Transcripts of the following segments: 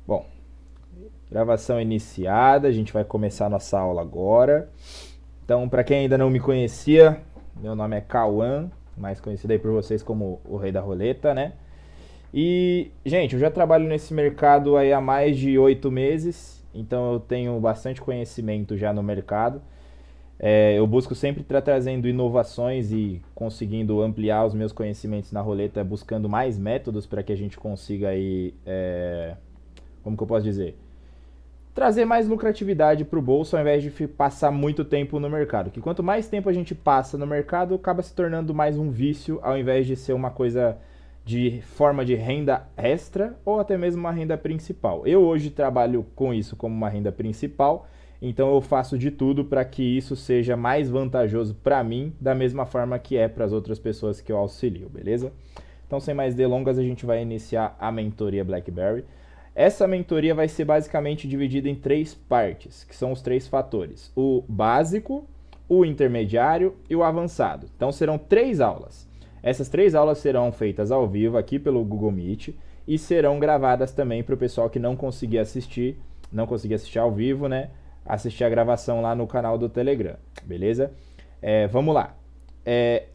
Bom, gravação iniciada, a gente vai começar a nossa aula agora. Então, para quem ainda não me conhecia, meu nome é Cauã, mais conhecido aí por vocês como o Rei da Roleta, né? E, gente, eu já trabalho nesse mercado aí há mais de 8 meses, então eu tenho bastante conhecimento já no mercado. Eu busco sempre estar trazendo inovações e conseguindo ampliar os meus conhecimentos na roleta, buscando mais métodos para que a gente consiga aí, como que eu posso dizer? Trazer mais lucratividade para o bolso ao invés de passar muito tempo no mercado. Que quanto mais tempo a gente passa no mercado, acaba se tornando mais um vício ao invés de ser uma coisa de forma de renda extra ou até mesmo uma renda principal. Eu hoje trabalho com isso como uma renda principal, então eu faço de tudo para que isso seja mais vantajoso para mim, da mesma forma que é para as outras pessoas que eu auxilio, beleza? Então, sem mais delongas, a gente vai iniciar a mentoria BlackBerry. Essa mentoria vai ser basicamente dividida em 3 partes, que são os 3 fatores: o básico, o intermediário e o avançado. Então serão 3 aulas. Essas 3 aulas serão feitas ao vivo aqui pelo Google Meet e serão gravadas também para o pessoal que não conseguir assistir ao vivo, né? Assistir a gravação lá no canal do Telegram, beleza? Vamos lá.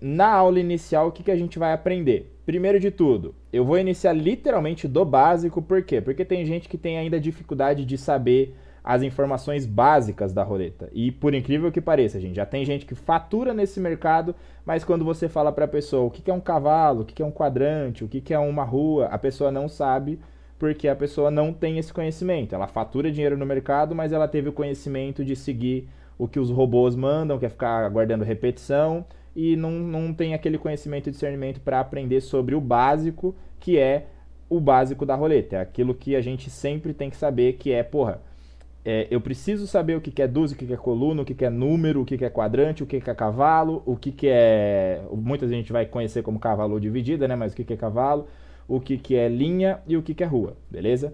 Na aula inicial, o que a gente vai aprender? Primeiro de tudo, eu vou iniciar literalmente do básico, por quê? Porque tem gente que tem ainda dificuldade de saber as informações básicas da roleta. E por incrível que pareça, gente, já tem gente que fatura nesse mercado, mas quando você fala para a pessoa o que é um cavalo, o que é um quadrante, o que é uma rua, a pessoa não sabe porque a pessoa não tem esse conhecimento. Ela fatura dinheiro no mercado, mas ela teve o conhecimento de seguir o que os robôs mandam, que é ficar aguardando repetição, e não tem aquele conhecimento e discernimento para aprender sobre o básico, que é o básico da roleta. É aquilo que a gente sempre tem que saber, que eu preciso saber o que é dúzia, o que é coluna, o que é número, o que é quadrante, o que é cavalo, o que é... Muita gente vai conhecer como cavalo dividida, né? Mas o que é cavalo, o que é linha e o que é rua, beleza?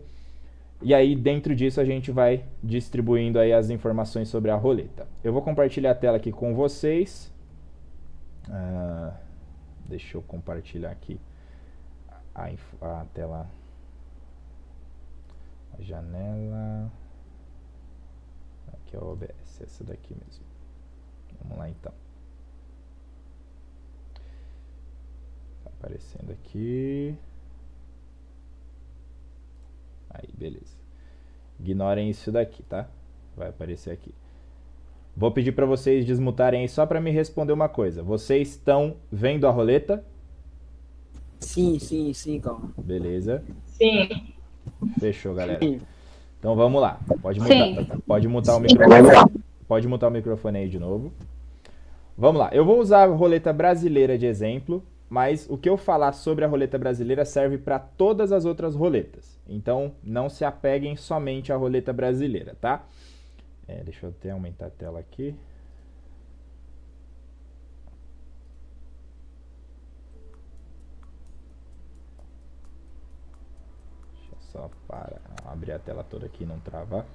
E aí, dentro disso, a gente vai distribuindo aí as informações sobre a roleta. Eu vou compartilhar a tela aqui com vocês. Deixa eu compartilhar aqui a tela, a janela. Aqui é o OBS, essa daqui mesmo. Vamos lá então. Tá aparecendo aqui. Aí, beleza. Ignorem isso daqui, tá? Vai aparecer aqui. Vou pedir para vocês desmutarem aí só para me responder uma coisa. Vocês estão vendo a roleta? Sim, calma. Beleza. Sim, Fechou, galera. Então vamos lá. sim. Pode mutar o microfone. Pode mutar o microfone aí de novo. Vamos lá. Eu vou usar a roleta brasileira de exemplo, mas o que eu falar sobre a roleta brasileira serve para todas as outras roletas. Então não se apeguem somente à roleta brasileira, tá? Deixa eu até aumentar a tela aqui. Deixa eu só abrir a tela toda aqui e não travar.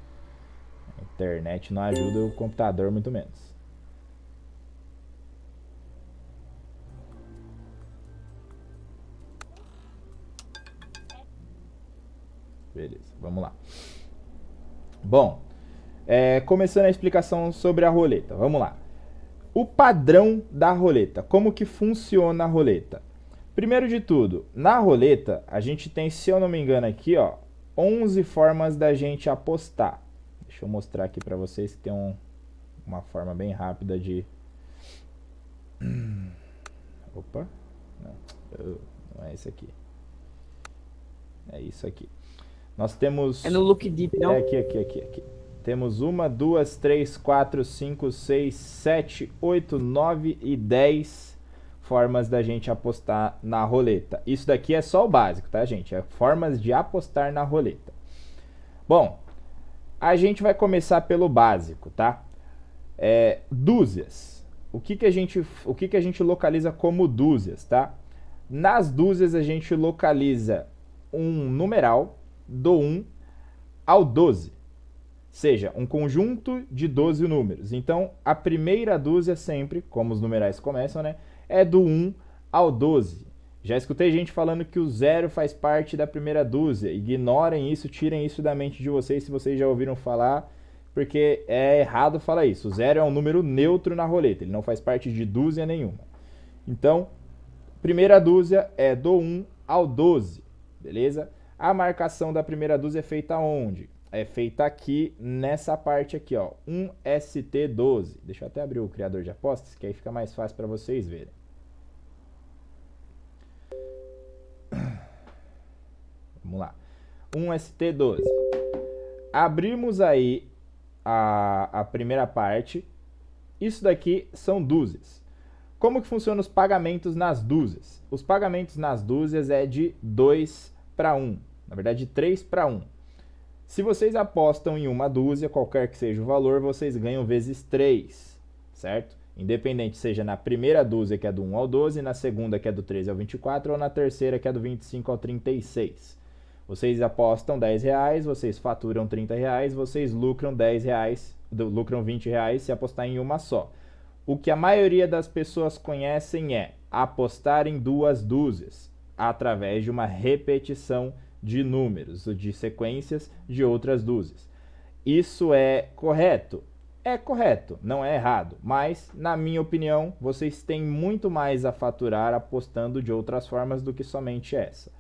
A internet não ajuda, o computador muito menos. Beleza, vamos lá. Bom, começando a explicação sobre a roleta. Vamos lá. O padrão da roleta. Como que funciona a roleta? Primeiro de tudo, na roleta, a gente tem, se eu não me engano aqui, ó, 11 formas da gente apostar. Deixa eu mostrar aqui para vocês que tem uma forma bem rápida de... Opa, não é esse aqui. É isso aqui. Nós temos... É no Look Deep, não? Aqui. Temos 1, 2, 3, 4, 5, 6, 7, 8, 9 e 10 formas da gente apostar na roleta. Isso daqui é só o básico, tá, gente? É formas de apostar na roleta. Bom, a gente vai começar pelo básico, tá? Dúzias. O que a gente localiza como dúzias, tá? Nas dúzias a gente localiza um numeral do 1 ao 12. Seja, um conjunto de 12 números. Então, a primeira dúzia sempre, como os numerais começam, né, é do 1 ao 12. Já escutei gente falando que o zero faz parte da primeira dúzia. Ignorem isso, tirem isso da mente de vocês se vocês já ouviram falar, porque é errado falar isso. O zero é um número neutro na roleta, ele não faz parte de dúzia nenhuma. Então, primeira dúzia é do 1 ao 12, beleza? A marcação da primeira dúzia é feita onde? É feita aqui, nessa parte aqui, ó, 1ST12. Deixa eu até abrir o criador de apostas, que aí fica mais fácil para vocês verem. Vamos lá. 1ST12. Abrimos aí a primeira parte. Isso daqui são dúzias. Como que funcionam os pagamentos nas dúzias? Os pagamentos nas dúzias é de 2 para 1. Na verdade, de 3 para 1. Se vocês apostam em uma dúzia, qualquer que seja o valor, vocês ganham vezes 3, certo? Independente seja na primeira dúzia, que é do 1 ao 12, na segunda, que é do 13 ao 24, ou na terceira, que é do 25 ao 36. Vocês apostam R$10, vocês faturam R$30, vocês lucram R$10, lucram R$20 se apostar em uma só. O que a maioria das pessoas conhecem é apostar em duas dúzias, através de uma repetição de números, ou de sequências de outras dúzias. Isso é correto? É correto, não é errado, mas, na minha opinião, vocês têm muito mais a faturar apostando de outras formas do que somente essa.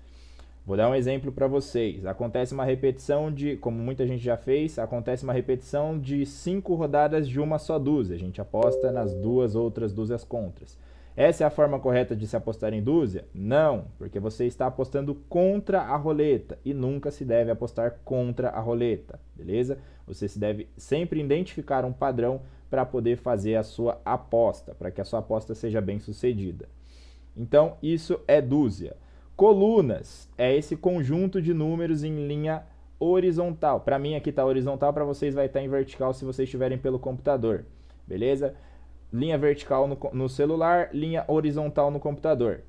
Vou dar um exemplo para vocês. Acontece uma repetição de, como muita gente já fez, acontece uma repetição de 5 rodadas de uma só dúzia. A gente aposta nas duas outras dúzias contras. Essa é a forma correta de se apostar em dúzia? Não, porque você está apostando contra a roleta e nunca se deve apostar contra a roleta, beleza? Você se deve sempre identificar um padrão para poder fazer a sua aposta, para que a sua aposta seja bem sucedida. Então, isso é dúzia. Colunas é esse conjunto de números em linha horizontal. Para mim aqui está horizontal, para vocês vai estar em vertical se vocês estiverem pelo computador, beleza? Linha vertical no celular, linha horizontal no computador.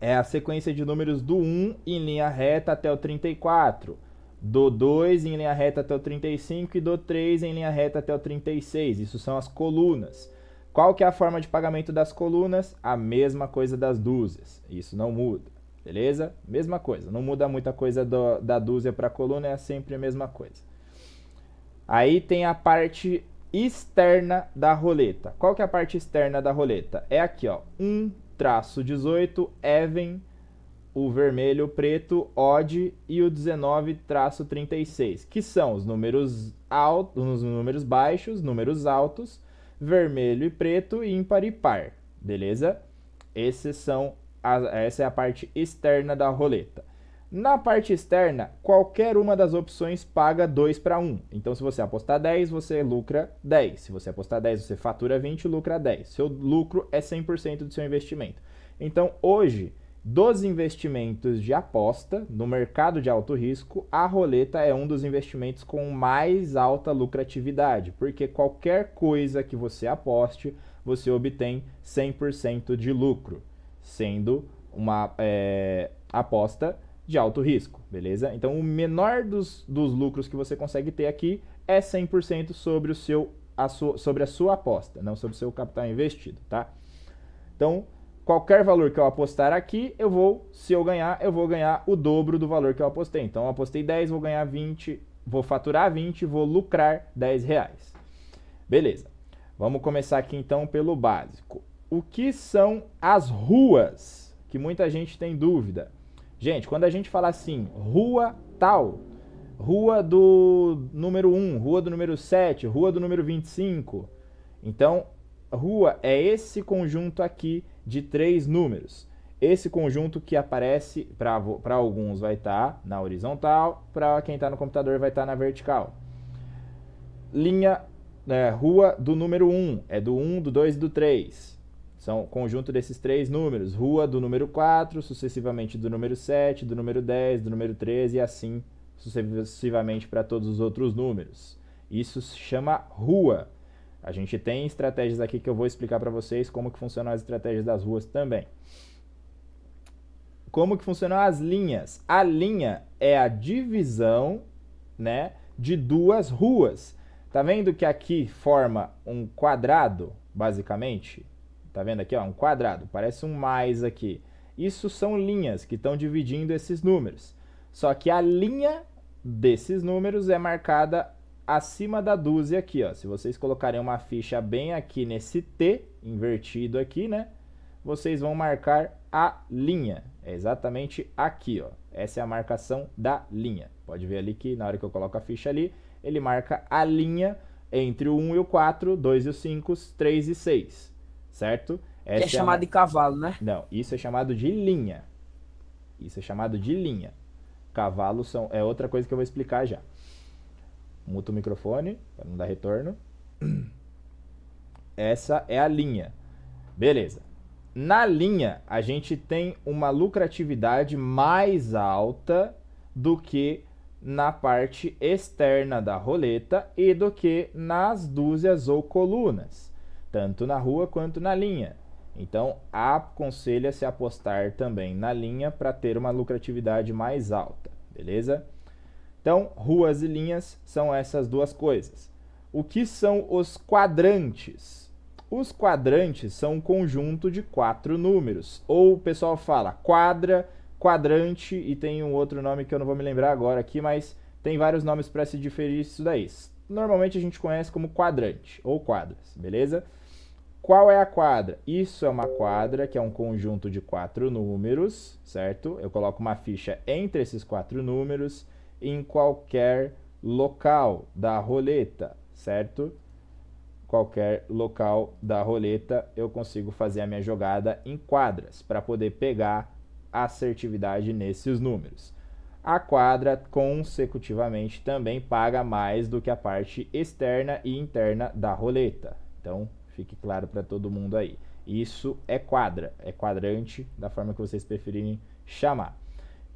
É a sequência de números do 1 em linha reta até o 34, do 2 em linha reta até o 35 e do 3 em linha reta até o 36. Isso são as colunas. Qual que é a forma de pagamento das colunas? A mesma coisa das dúzias. Isso não muda, beleza? Mesma coisa, não muda muita coisa da dúzia para a coluna, é sempre a mesma coisa. Aí tem a parte externa da roleta. Qual que é a parte externa da roleta? É aqui, ó, 1-18, even, o vermelho, o preto, odd e o 19-36, que são os números altos, os números baixos, números altos, vermelho e preto, ímpar e par, beleza? Essa é a parte externa da roleta. Na parte externa, qualquer uma das opções paga 2 para 1. Então, se você apostar 10, você lucra 10. Se você apostar 10, você fatura 20 e lucra 10. Seu lucro é 100% do seu investimento. Então, hoje, dos investimentos de aposta, no mercado de alto risco, a roleta é um dos investimentos com mais alta lucratividade, porque qualquer coisa que você aposte, você obtém 100% de lucro, sendo uma aposta de alto risco, beleza? Então, o menor dos lucros que você consegue ter aqui é 100% sobre, sobre a sua aposta, não sobre o seu capital investido, tá? Então, qualquer valor que eu apostar aqui, se eu ganhar, eu vou ganhar o dobro do valor que eu apostei. Então, eu apostei 10, vou ganhar 20, vou faturar 20, vou lucrar R$10. Beleza. Vamos começar aqui, então, pelo básico. O que são as ruas? Que muita gente tem dúvida. Gente, quando a gente fala assim, rua tal, rua do número 1, rua do número 7, rua do número 25. Então, rua é esse conjunto aqui de 3 números. Esse conjunto que aparece, para alguns vai estar na horizontal, para quem está no computador vai estar na vertical. Rua do número 1, é do 1, do 2 e do 3. São o conjunto desses 3 números. Rua do número 4, sucessivamente do número 7, do número 10, do número 13 e assim sucessivamente para todos os outros números. Isso se chama rua. A gente tem estratégias aqui que eu vou explicar para vocês como que funcionam as estratégias das ruas também. Como que funcionam as linhas? A linha é a divisão, né, de duas ruas. Tá vendo que aqui forma um quadrado, basicamente? Tá vendo aqui, ó, um quadrado, parece um mais aqui. Isso são linhas que estão dividindo esses números. Só que a linha desses números é marcada acima da dúzia aqui, ó. Se vocês colocarem uma ficha bem aqui nesse T, invertido aqui, né? Vocês vão marcar a linha. É exatamente aqui, ó. Essa é a marcação da linha. Pode ver ali que na hora que eu coloco a ficha ali, ele marca a linha entre o 1 e o 4, 2 e o 5, 3 e 6, certo? Que é chamado de cavalo, né? Não, isso é chamado de linha. Isso é chamado de linha. Cavalos é outra coisa que eu vou explicar já. Muta o microfone, para não dar retorno. Essa é a linha. Beleza. Na linha, a gente tem uma lucratividade mais alta do que na parte externa da roleta e do que nas dúzias ou colunas, tanto na rua quanto na linha. Então, aconselha-se apostar também na linha para ter uma lucratividade mais alta, beleza? Então, ruas e linhas são essas duas coisas. O que são os quadrantes? Os quadrantes são um conjunto de 4 números, ou o pessoal fala quadra, quadrante, e tem um outro nome que eu não vou me lembrar agora aqui, mas tem vários nomes para se diferir isso daí. Normalmente a gente conhece como quadrante, ou quadras, beleza? Qual é a quadra? Isso é uma quadra, que é um conjunto de 4 números, certo? Eu coloco uma ficha entre esses 4 números em qualquer local da roleta, certo? Qualquer local da roleta eu consigo fazer a minha jogada em quadras para poder pegar assertividade nesses números. A quadra consecutivamente também paga mais do que a parte externa e interna da roleta. Então, fique claro para todo mundo aí. Isso é quadra, é quadrante, da forma que vocês preferirem chamar.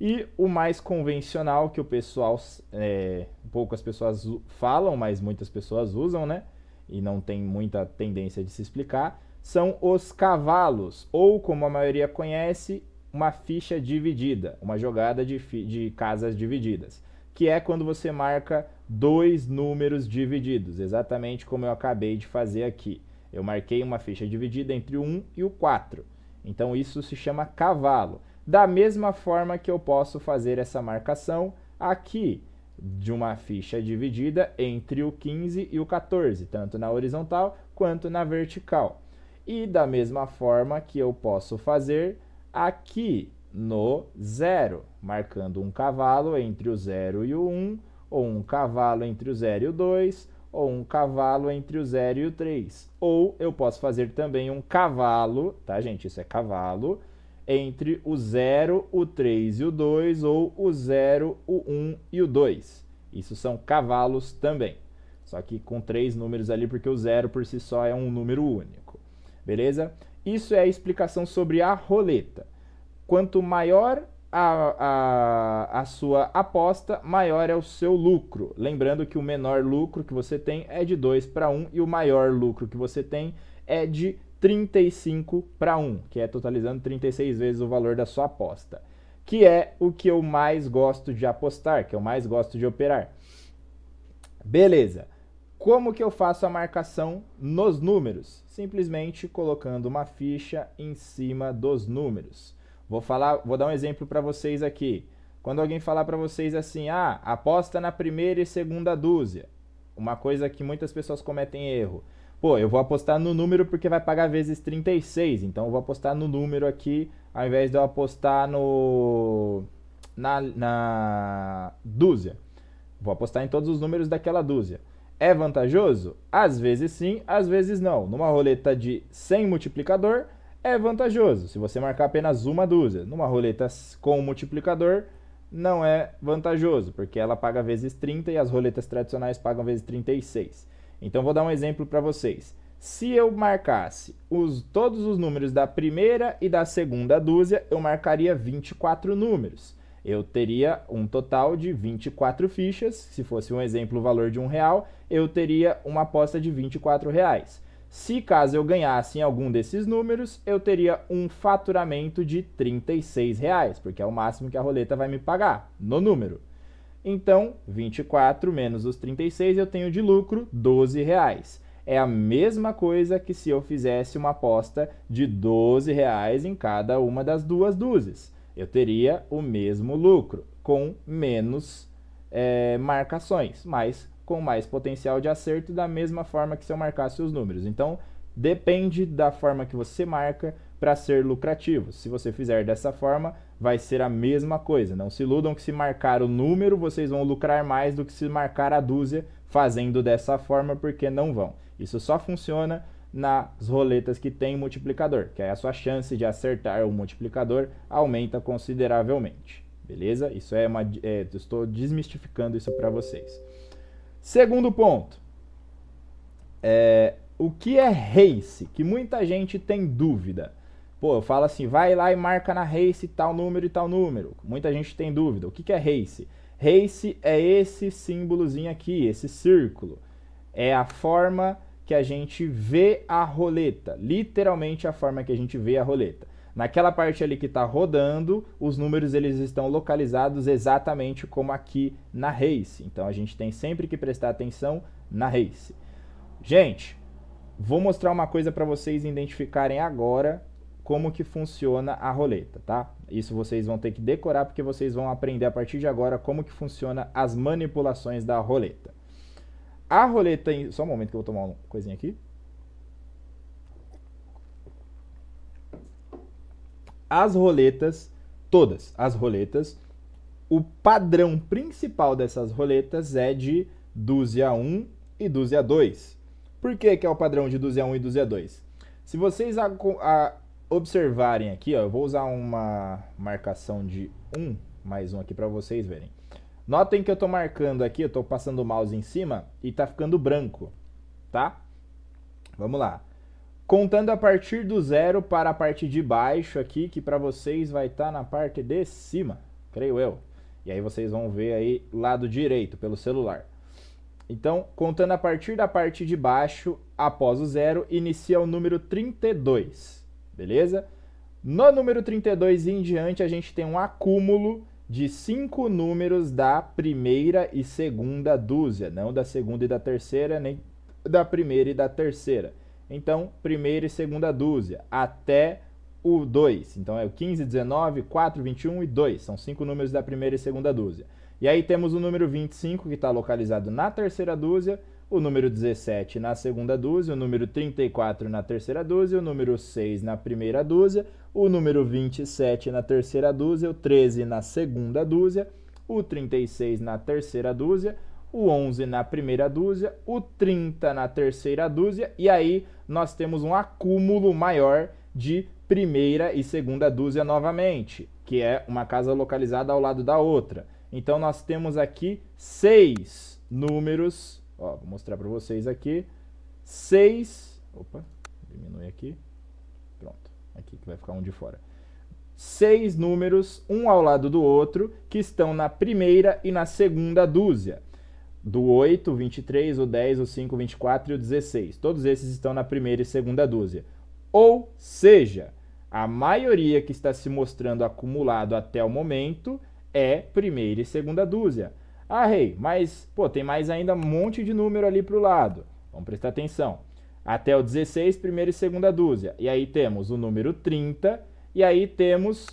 E o mais convencional que o pessoal, poucas pessoas falam, mas muitas pessoas usam, né? E não tem muita tendência de se explicar, são os cavalos, ou como a maioria conhece, uma ficha dividida, uma jogada de casas divididas, que é quando você marca 2 números divididos, exatamente como eu acabei de fazer aqui. Eu marquei uma ficha dividida entre o 1 e o 4, então isso se chama cavalo. Da mesma forma que eu posso fazer essa marcação aqui, de uma ficha dividida entre o 15 e o 14, tanto na horizontal quanto na vertical. E da mesma forma que eu posso fazer aqui no 0, marcando um cavalo entre o 0 e o 1, ou um cavalo entre o 0 e o 2, ou um cavalo entre o 0 e o 3. Ou eu posso fazer também um cavalo, tá, gente? Isso é cavalo, entre o 0, o 3 e o 2, ou o 0, o 1 e o 2. Isso são cavalos também. Só que com 3 números ali, porque o 0 por si só é um número único. Beleza? Isso é a explicação sobre a roleta. Quanto maior a sua aposta, maior é o seu lucro. Lembrando que o menor lucro que você tem é de 2 para 1 e o maior lucro que você tem é de 35 para 1, que é totalizando 36 vezes o valor da sua aposta, que é o que eu mais gosto de apostar, que eu mais gosto de operar. Beleza. Como que eu faço a marcação nos números? Simplesmente colocando uma ficha em cima dos números. Vou dar um exemplo para vocês aqui. Quando alguém falar para vocês assim, aposta na primeira e segunda dúzia, uma coisa que muitas pessoas cometem erro. Pô, eu vou apostar no número porque vai pagar vezes 36, então eu vou apostar no número aqui, ao invés de eu apostar na dúzia. Vou apostar em todos os números daquela dúzia. É vantajoso? Às vezes sim, às vezes não. Numa roleta de 100 multiplicador, é vantajoso, se você marcar apenas uma dúzia. Numa roleta com multiplicador, não é vantajoso, porque ela paga vezes 30 e as roletas tradicionais pagam vezes 36. Então, vou dar um exemplo para vocês. Se eu marcasse todos os números da primeira e da segunda dúzia, eu marcaria 24 números. Eu teria um total de 24 fichas. Se fosse um exemplo, o valor de R$1, eu teria uma aposta de R$24. Se caso eu ganhasse em algum desses números, eu teria um faturamento de R$36, porque é o máximo que a roleta vai me pagar no número. Então, 24 menos os 36 eu tenho de lucro R$12. é a mesma coisa que se eu fizesse uma aposta de R$ 12 em cada uma das duas dúzias. Eu teria o mesmo lucro, com menos marcações, mas com mais potencial de acerto, da mesma forma que se eu marcasse os números. Então, depende da forma que você marca para ser lucrativo. Se você fizer dessa forma, vai ser a mesma coisa. Não se iludam que se marcar o número, vocês vão lucrar mais do que se marcar a dúzia fazendo dessa forma, porque não vão. Isso só funciona nas roletas que tem multiplicador, que aí a sua chance de acertar o multiplicador aumenta consideravelmente. Beleza? Isso estou desmistificando isso para vocês. Segundo ponto, o que é race? Que muita gente tem dúvida. Pô, eu falo assim, vai lá e marca na race tal número e tal número. Muita gente tem dúvida. O que é race? Race é esse símbolozinho aqui, esse círculo. É a forma que a gente vê a roleta. Literalmente a forma que a gente vê a roleta. Naquela parte ali que está rodando, os números eles estão localizados exatamente como aqui na race. Então a gente tem sempre que prestar atenção na race. Gente, vou mostrar uma coisa para vocês identificarem agora como que funciona a roleta, tá? Isso vocês vão ter que decorar porque vocês vão aprender a partir de agora como que funciona as manipulações da roleta. A roleta... Só um momento que eu vou tomar uma coisinha aqui. As roletas, todas as roletas, o padrão principal dessas roletas é de dúzia 1 e dúzia 2. Por que é o padrão de dúzia 1 e dúzia 2? Se vocês observarem aqui, ó, eu vou usar uma marcação de 1, mais um aqui para vocês verem. Notem que eu estou marcando aqui, eu estou passando o mouse em cima e está ficando branco, tá? Vamos lá. Contando a partir do 0 para a parte de baixo aqui, que para vocês vai estar na parte de cima, creio eu. E aí vocês vão ver aí lado direito pelo celular. Então, contando a partir da parte de baixo, após o 0, inicia o número 32, beleza? No número 32 em diante, a gente tem um acúmulo de 5 números da primeira e segunda dúzia, não da segunda e da terceira, nem da primeira e da terceira. Então, primeira e segunda dúzia, até o 2. Então, é o 15, 19, 4, 21 e 2. São 5 números da primeira e segunda dúzia. E aí temos o número 25, que está localizado na terceira dúzia, o número 17 na segunda dúzia, o número 34 na terceira dúzia, o número 6 na primeira dúzia, o número 27 na terceira dúzia, o 13 na segunda dúzia, o 36 na terceira dúzia, o 11 na primeira dúzia, o 30 na terceira dúzia, e aí nós temos um acúmulo maior de primeira e segunda dúzia novamente, que é uma casa localizada ao lado da outra. Então nós temos aqui 6 números, ó, vou mostrar para vocês aqui, 6, opa, diminui aqui, pronto, aqui que vai ficar um de fora. 6 números, um ao lado do outro, que estão na primeira e na segunda dúzia. Do 8, o 23, o 10, o 5, o 24 e o 16. Todos esses estão na primeira e segunda dúzia. Ou seja, a maioria que está se mostrando acumulado até o momento é primeira e segunda dúzia. Ah, Rei, mas pô, tem mais ainda um monte de número ali para o lado. Vamos prestar atenção. Até o 16, primeira e segunda dúzia. E aí temos o número 30. E aí temos,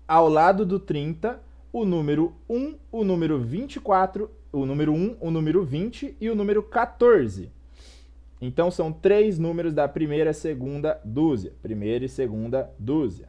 ao lado do 30, o número 1, o número 24, o número 1, o número 20 e o número 14. Então são 3 números da primeira e segunda dúzia. Primeira e segunda dúzia.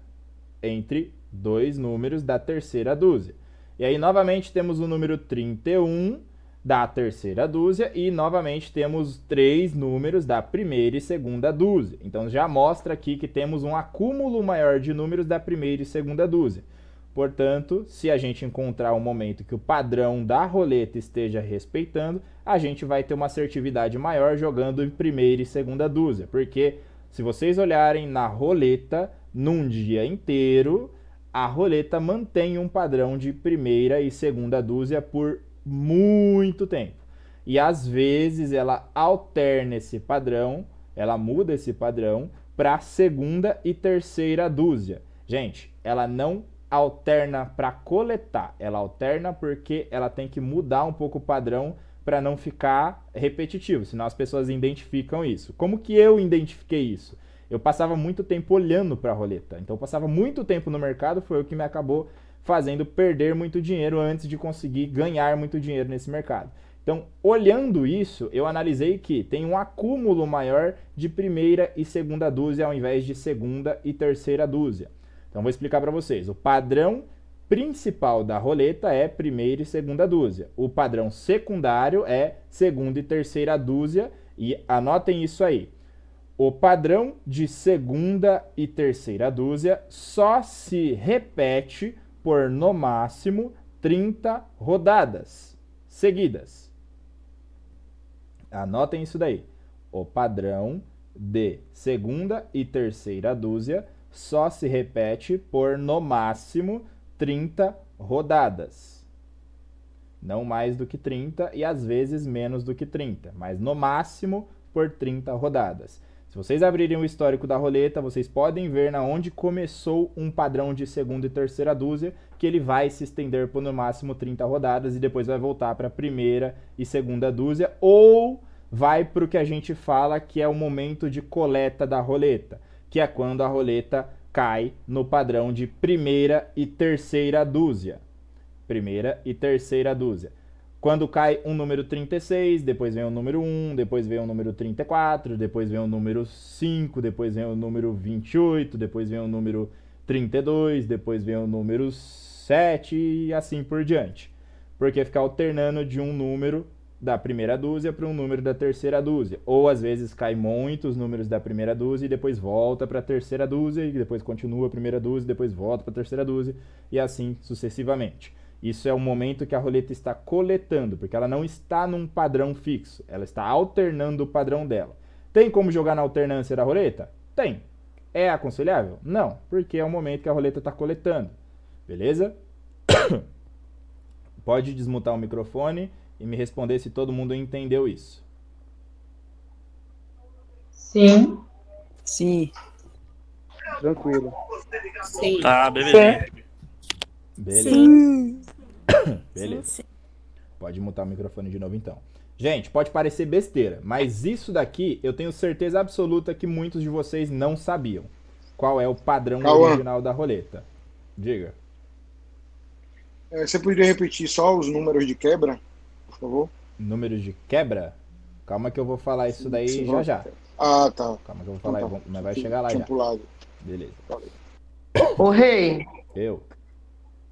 Entre 2 números da terceira dúzia. E aí novamente temos o número 31 da terceira dúzia e novamente temos 3 números da primeira e segunda dúzia. Então já mostra aqui que temos um acúmulo maior de números da primeira e segunda dúzia. Portanto, se a gente encontrar um momento que o padrão da roleta esteja respeitando, a gente vai ter uma assertividade maior jogando em primeira e segunda dúzia. Porque se vocês olharem na roleta, num dia inteiro, a roleta mantém um padrão de primeira e segunda dúzia por muito tempo. E às vezes ela alterna esse padrão, ela muda esse padrão para segunda e terceira dúzia. Gente, ela não alterna para coletar, ela alterna porque ela tem que mudar um pouco o padrão para não ficar repetitivo, senão as pessoas identificam isso. Como que eu identifiquei isso? Eu passava muito tempo olhando para a roleta, então eu passava muito tempo no mercado, foi o que me acabou fazendo perder muito dinheiro antes de conseguir ganhar muito dinheiro nesse mercado. Então, olhando isso, eu analisei que tem um acúmulo maior de primeira e segunda dúzia ao invés de segunda e terceira dúzia. Então, vou explicar para vocês. O padrão principal da roleta é primeira e segunda dúzia. O padrão secundário é segunda e terceira dúzia. E anotem isso aí. O padrão de segunda e terceira dúzia só se repete por, no máximo, 30 rodadas seguidas. Anotem isso daí. O padrão de segunda e terceira dúzia só se repete por, no máximo, 30 rodadas. Não mais do que 30 e às vezes menos do que 30, mas no máximo por 30 rodadas. Se vocês abrirem o histórico da roleta, vocês podem ver na onde começou um padrão de segunda e terceira dúzia, que ele vai se estender por no máximo 30 rodadas e depois vai voltar para a primeira e segunda dúzia, ou vai para o que a gente fala que é o momento de coleta da roleta, que é quando a roleta cai no padrão de primeira e terceira dúzia. Primeira e terceira dúzia. Quando cai um número 36, depois vem o número 1, depois vem o número 34, depois vem o número 5, depois vem o número 28, depois vem o número 32, depois vem o número 7 e assim por diante. Porque fica alternando de um número da primeira dúzia para um número da terceira dúzia. Ou às vezes cai muitos números da primeira dúzia e depois volta para a terceira dúzia e depois continua a primeira dúzia e depois volta para a terceira dúzia e assim sucessivamente. Isso é o momento que a roleta está coletando, porque ela não está num padrão fixo, ela está alternando o padrão dela. Tem como jogar na alternância da roleta? Tem. É aconselhável? Não, porque é o momento que a roleta está coletando. Beleza? Pode desmutar o microfone e me responder se todo mundo entendeu isso. Sim. Sim. Tranquilo. Sim. Tá, belezinha. Beleza. Sim. Beleza. Sim. Pode mutar o microfone de novo então. Gente, pode parecer besteira, mas isso daqui eu tenho certeza absoluta que muitos de vocês não sabiam. Qual é o padrão original da roleta? Diga. Você poderia repetir só os números de quebra, por favor? Números de quebra? Calma que eu vou falar isso daí já já. Ah, tá. Calma que eu vou falar, mas vai chegar lá já. Pulado. Beleza. Ô, Rei, Eu.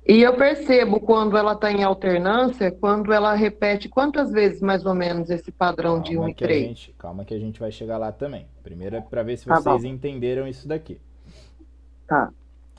e eu percebo quando ela está em alternância, quando ela repete quantas vezes mais ou menos esse padrão de 1 e 3? Calma que a gente vai chegar lá também. Primeiro é para ver se Tá vocês bom. entenderam isso daqui. Tá.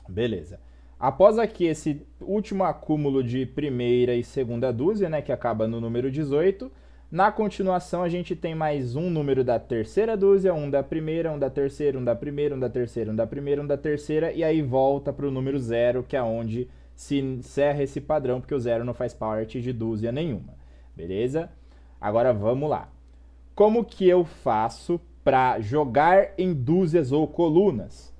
Beleza. Após aqui esse último acúmulo de primeira e segunda dúzia, né, que acaba no número 18, na continuação a gente tem mais um número da terceira dúzia, um da primeira, um da terceira, um da primeira, um da terceira, um da primeira, um da terceira, e aí volta para o número 0, que é onde se encerra esse padrão, porque o 0 não faz parte de dúzia nenhuma. Beleza? Agora vamos lá. Como que eu faço para jogar em dúzias ou colunas?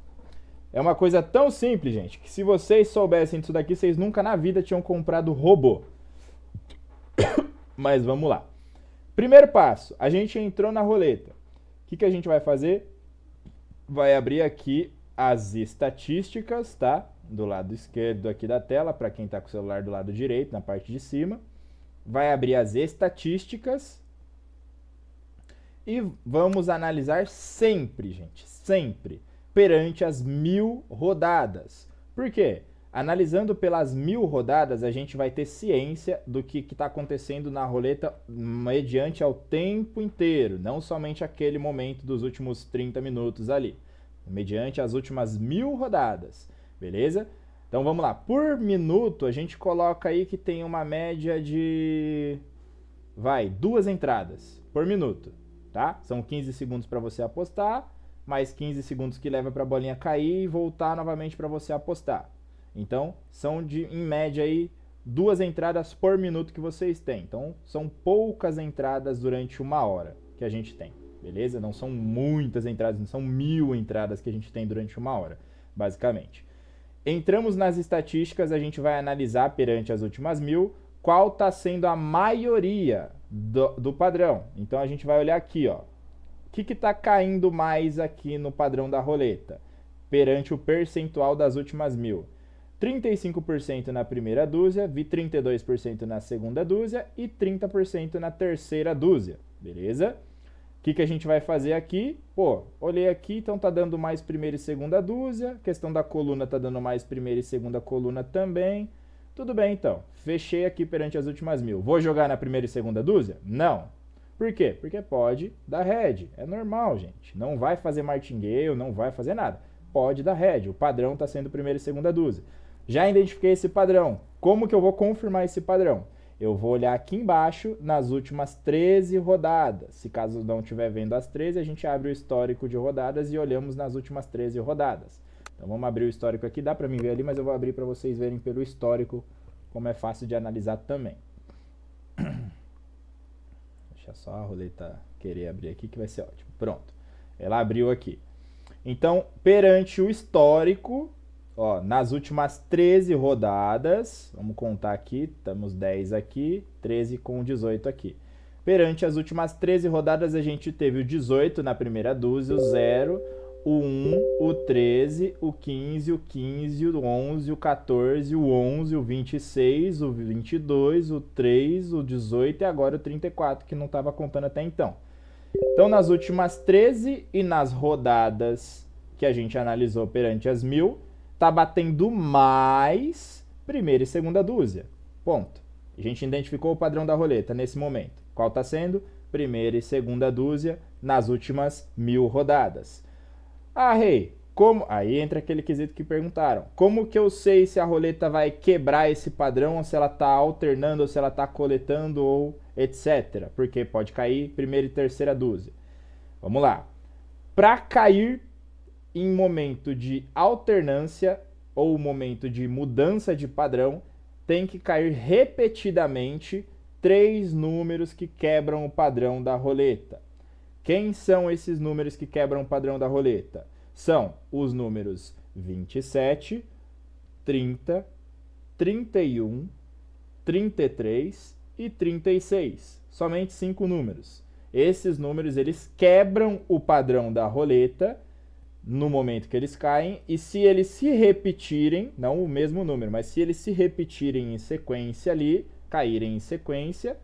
É uma coisa tão simples, gente, que se vocês soubessem disso daqui, vocês nunca na vida tinham comprado robô. Mas vamos lá. Primeiro passo, a gente entrou na roleta. O que a gente vai fazer? Vai abrir aqui as estatísticas, tá? Do lado esquerdo aqui da tela, para quem está com o celular do lado direito, na parte de cima. Vai abrir as estatísticas. E vamos analisar sempre, gente, sempre, perante as 1000 rodadas. Por quê? Analisando pelas 1000 rodadas, a gente vai ter ciência do que está acontecendo na roleta mediante ao tempo inteiro, não somente aquele momento dos últimos 30 minutos ali, mediante as últimas 1000 rodadas, beleza? Então vamos lá, por minuto a gente coloca aí que tem uma média de, 2 entradas por minuto, tá? São 15 segundos para você apostar, mais 15 segundos que leva para a bolinha cair e voltar novamente para você apostar. Então, são em média aí 2 entradas por minuto que vocês têm. Então, são poucas entradas durante 1 hora que a gente tem, beleza? Não são muitas entradas, não são 1000 entradas que a gente tem durante 1 hora, basicamente. Entramos nas estatísticas, a gente vai analisar perante as últimas 1000 qual está sendo a maioria do padrão. Então a gente vai olhar aqui, ó. O que está caindo mais aqui no padrão da roleta? Perante o percentual das últimas 1000. 35% na primeira dúzia, 32% na segunda dúzia e 30% na terceira dúzia. Beleza? O que a gente vai fazer aqui? Pô, olhei aqui, então tá dando mais primeira e segunda dúzia. Questão da coluna tá dando mais primeira e segunda coluna também. Tudo bem, então. Fechei aqui perante as últimas 1000. Vou jogar na primeira e segunda dúzia? Não. Por quê? Porque pode dar head. É normal, gente. Não vai fazer martingale, não vai fazer nada. Pode dar head. O padrão está sendo primeira e segunda dúzia. Já identifiquei esse padrão. Como que eu vou confirmar esse padrão? Eu vou olhar aqui embaixo nas últimas 13 rodadas. Se caso não estiver vendo as 13, a gente abre o histórico de rodadas e olhamos nas últimas 13 rodadas. Então vamos abrir o histórico aqui. Dá para mim ver ali, mas eu vou abrir para vocês verem pelo histórico como é fácil de analisar também. Deixa só a roleta querer abrir aqui que vai ser ótimo. Pronto. Ela abriu aqui. Então, perante o histórico, ó, nas últimas 13 rodadas, vamos contar aqui, estamos 10 aqui, 13 com 18 aqui. Perante as últimas 13 rodadas, a gente teve o 18 na primeira dúzia, o 0, o 1, o 13, o 15, o 11, o 14, o 11, o 26, o 22, o 3, o 18 e agora o 34, que não estava contando até então. Então, nas últimas 13 e nas rodadas que a gente analisou perante as 1000, tá batendo mais primeira e segunda dúzia. Ponto. A gente identificou o padrão da roleta nesse momento. Qual está sendo? Primeira e segunda dúzia nas últimas 1000 rodadas. Ah, Rei, como... Aí entra aquele quesito que perguntaram. Como que eu sei se a roleta vai quebrar esse padrão, ou se ela está alternando, ou se ela está coletando, ou etc. Porque pode cair primeira e terceira dúzia. Vamos lá. Para cair em momento de alternância ou momento de mudança de padrão, tem que cair repetidamente 3 números que quebram o padrão da roleta. Quem são esses números que quebram o padrão da roleta? São os números 27, 30, 31, 33 e 36. Somente 5 números. Esses números eles quebram o padrão da roleta no momento que eles caem, e se eles se repetirem, não o mesmo número, mas se eles se repetirem em sequência ali, caírem em sequência,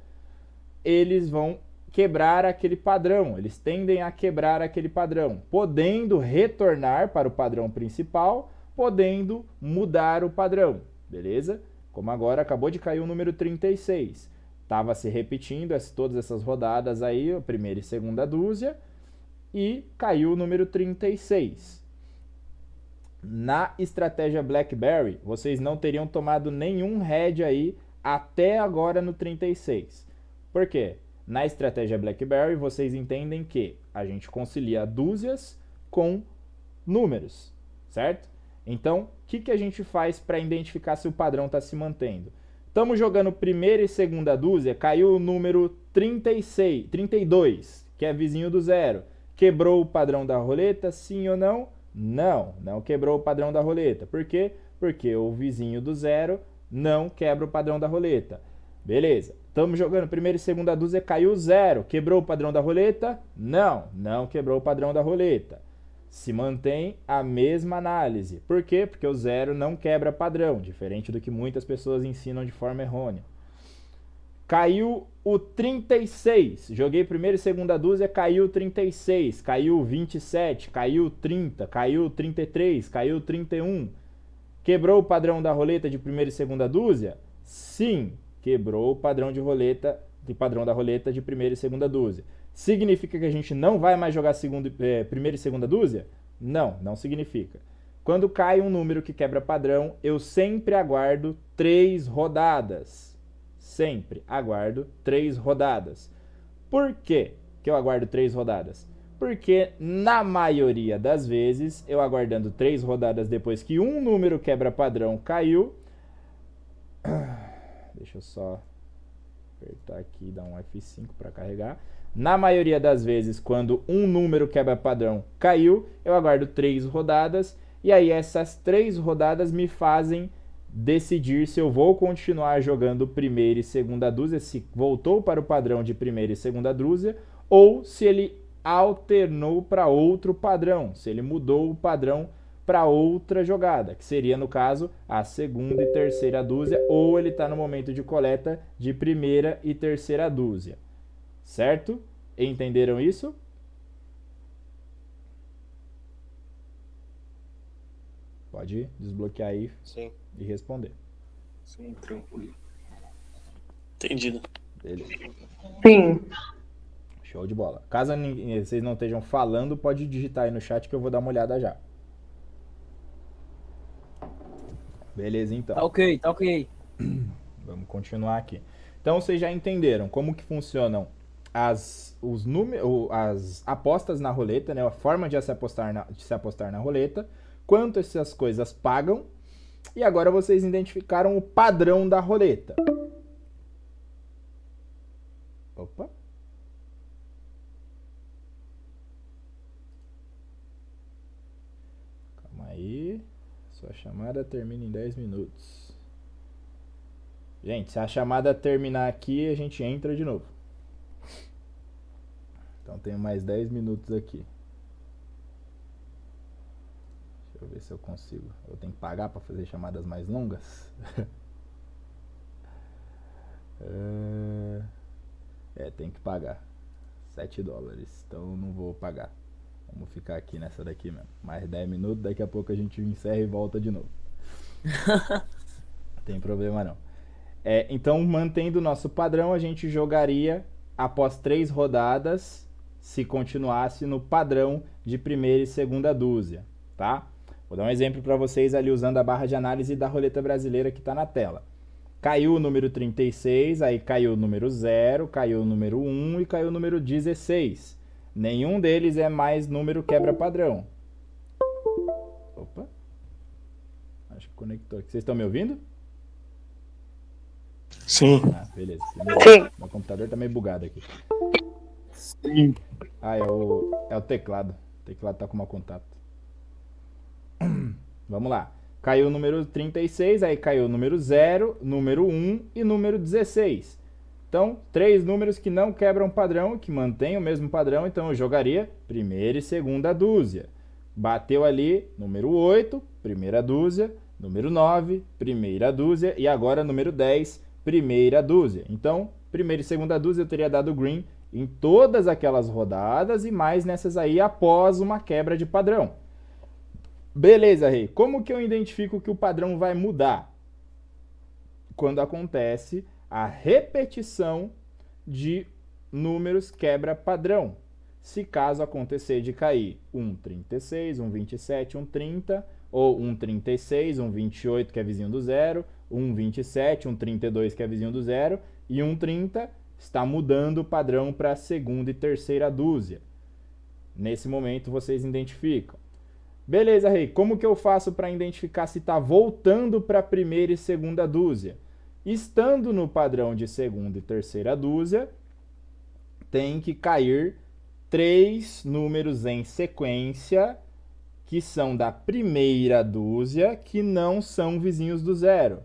eles vão quebrar aquele padrão, eles tendem a quebrar aquele padrão, podendo retornar para o padrão principal, podendo mudar o padrão, beleza? Como agora acabou de cair o número 36, estava se repetindo todas essas rodadas aí, a primeira e segunda dúzia, e caiu o número 36. Na estratégia Blackberry, vocês não teriam tomado nenhum head aí até agora no 36. Por quê? Na estratégia Blackberry, vocês entendem que a gente concilia dúzias com números, certo? Então, o que a gente faz para identificar se o padrão está se mantendo? Estamos jogando primeira e segunda dúzia, caiu o número 36, 32, que é vizinho do 0. Quebrou o padrão da roleta, sim ou não? Não, não quebrou o padrão da roleta. Por quê? Porque o vizinho do 0 não quebra o padrão da roleta. Beleza. Estamos jogando primeira e segunda dúzia, caiu 0. Quebrou o padrão da roleta? Não, não quebrou o padrão da roleta. Se mantém a mesma análise. Por quê? Porque o 0 não quebra padrão, diferente do que muitas pessoas ensinam de forma errônea. Caiu o 36. Joguei primeira e segunda dúzia, caiu 36. Caiu 27, caiu 30, caiu 33, caiu 31. Quebrou o padrão da roleta de primeira e segunda dúzia? Sim, quebrou o padrão da roleta de primeira e segunda dúzia. Significa que a gente não vai mais jogar primeira e segunda dúzia? Não, não significa. Quando cai um número que quebra padrão, eu sempre aguardo 3 rodadas. Sempre aguardo 3 rodadas. Por quê que eu aguardo 3 rodadas? Porque na maioria das vezes, eu aguardando 3 rodadas depois que um número quebra padrão caiu. Deixa eu só apertar aqui e dar um F5 para carregar. Na maioria das vezes, quando um número quebra padrão caiu, eu aguardo 3 rodadas. E aí essas 3 rodadas me fazem decidir se eu vou continuar jogando primeira e segunda dúzia, se voltou para o padrão de primeira e segunda dúzia, ou se ele alternou para outro padrão, se ele mudou o padrão para outra jogada, que seria, no caso, a segunda e terceira dúzia, ou ele está no momento de coleta de primeira e terceira dúzia. Certo? Entenderam isso? Pode desbloquear aí Sim. e responder. Sim, tranquilo. Entendido. Beleza. Sim. Show de bola. Caso vocês não estejam falando, pode digitar aí no chat que eu vou dar uma olhada já. Beleza, então. Tá ok, tá ok. Vamos continuar aqui. Então, vocês já entenderam como que funcionam as apostas na roleta, né? A forma de se apostar na roleta, quanto essas coisas pagam, e agora vocês identificaram o padrão da roleta. Opa. Calma aí. Sua chamada termina em 10 minutos. Gente, se a chamada terminar aqui, a gente entra de novo. Então tenho mais 10 minutos aqui. Deixa eu ver se eu consigo. Eu tenho que pagar para fazer chamadas mais longas? Tem que pagar. $7. Então não vou pagar. Vamos ficar aqui nessa daqui mesmo. Mais 10 minutos, daqui a pouco a gente encerra e volta de novo. Não tem problema não. Então, mantendo o nosso padrão, a gente jogaria após 3 rodadas, se continuasse no padrão de primeira e segunda dúzia, tá? Vou dar um exemplo para vocês ali usando a barra de análise da roleta brasileira que está na tela. Caiu o número 36, aí caiu o número 0, caiu o número 1 e caiu o número 16. Nenhum deles é mais número quebra-padrão. Opa. Acho que conectou aqui. Vocês estão me ouvindo? Sim. Ah, beleza. Sim. Meu computador tá meio bugado aqui. Sim. Ah, é o teclado. O teclado tá com mau contato. Vamos lá. Caiu o número 36, aí caiu o número 0, número 1 e número 16. Então, 3 números que não quebram padrão, que mantêm o mesmo padrão, então eu jogaria primeira e segunda dúzia. Bateu ali, número 8, primeira dúzia, número 9, primeira dúzia, e agora número 10, primeira dúzia. Então, primeira e segunda dúzia eu teria dado green em todas aquelas rodadas e mais nessas aí após uma quebra de padrão. Beleza, Rei. Como que eu identifico que o padrão vai mudar? Quando acontece a repetição de números quebra-padrão. Se caso acontecer de cair um 36, um 27, um 30, ou um 36, um 28 que é vizinho do zero, um 27, um 32 que é vizinho do zero, e um 30, está mudando o padrão para a segunda e terceira dúzia. Nesse momento vocês identificam. Beleza, Rei, como que eu faço para identificar se está voltando para a primeira e segunda dúzia? Estando no padrão de segunda e terceira dúzia, tem que cair 3 números em sequência que são da primeira dúzia, que não são vizinhos do zero.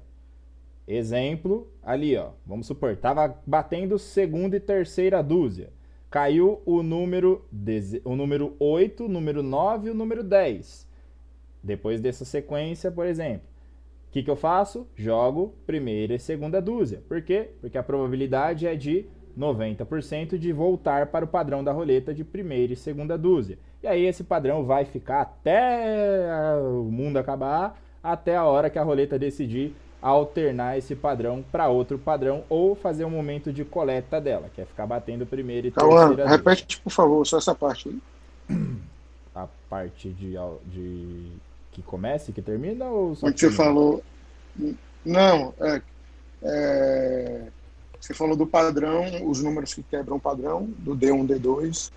Exemplo, ali, ó, vamos supor, estava batendo segunda e terceira dúzia. Caiu o número 8, o número 9 e o número 10. Depois dessa sequência, por exemplo, o que eu faço? Jogo primeira e segunda dúzia. Por quê? Porque a probabilidade é de 90% de voltar para o padrão da roleta de primeira e segunda dúzia. E aí esse padrão vai ficar até o mundo acabar, até a hora que a roleta decidir alternar esse padrão para outro padrão ou fazer um momento de coleta dela, que é ficar batendo primeira e terceira dúzia. Repete, por favor, só essa parte aí. A parte de que começa e que termina ou só Onde você falou... Não, você falou do padrão, os números que quebram o padrão, do D1, D2,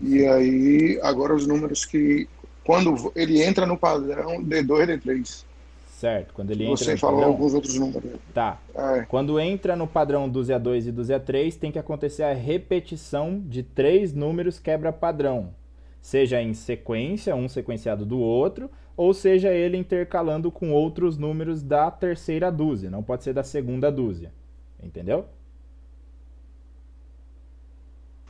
e aí agora os números que, quando ele entra no padrão D2, D3. Certo, quando ele entra Você no falou padrão... alguns outros números. Tá. Quando entra no padrão dúzia 2 e dúzia 3, tem que acontecer a repetição de 3 números quebra-padrão. Seja em sequência, um sequenciado do outro, ou seja ele intercalando com outros números da terceira dúzia, não pode ser da segunda dúzia. Entendeu?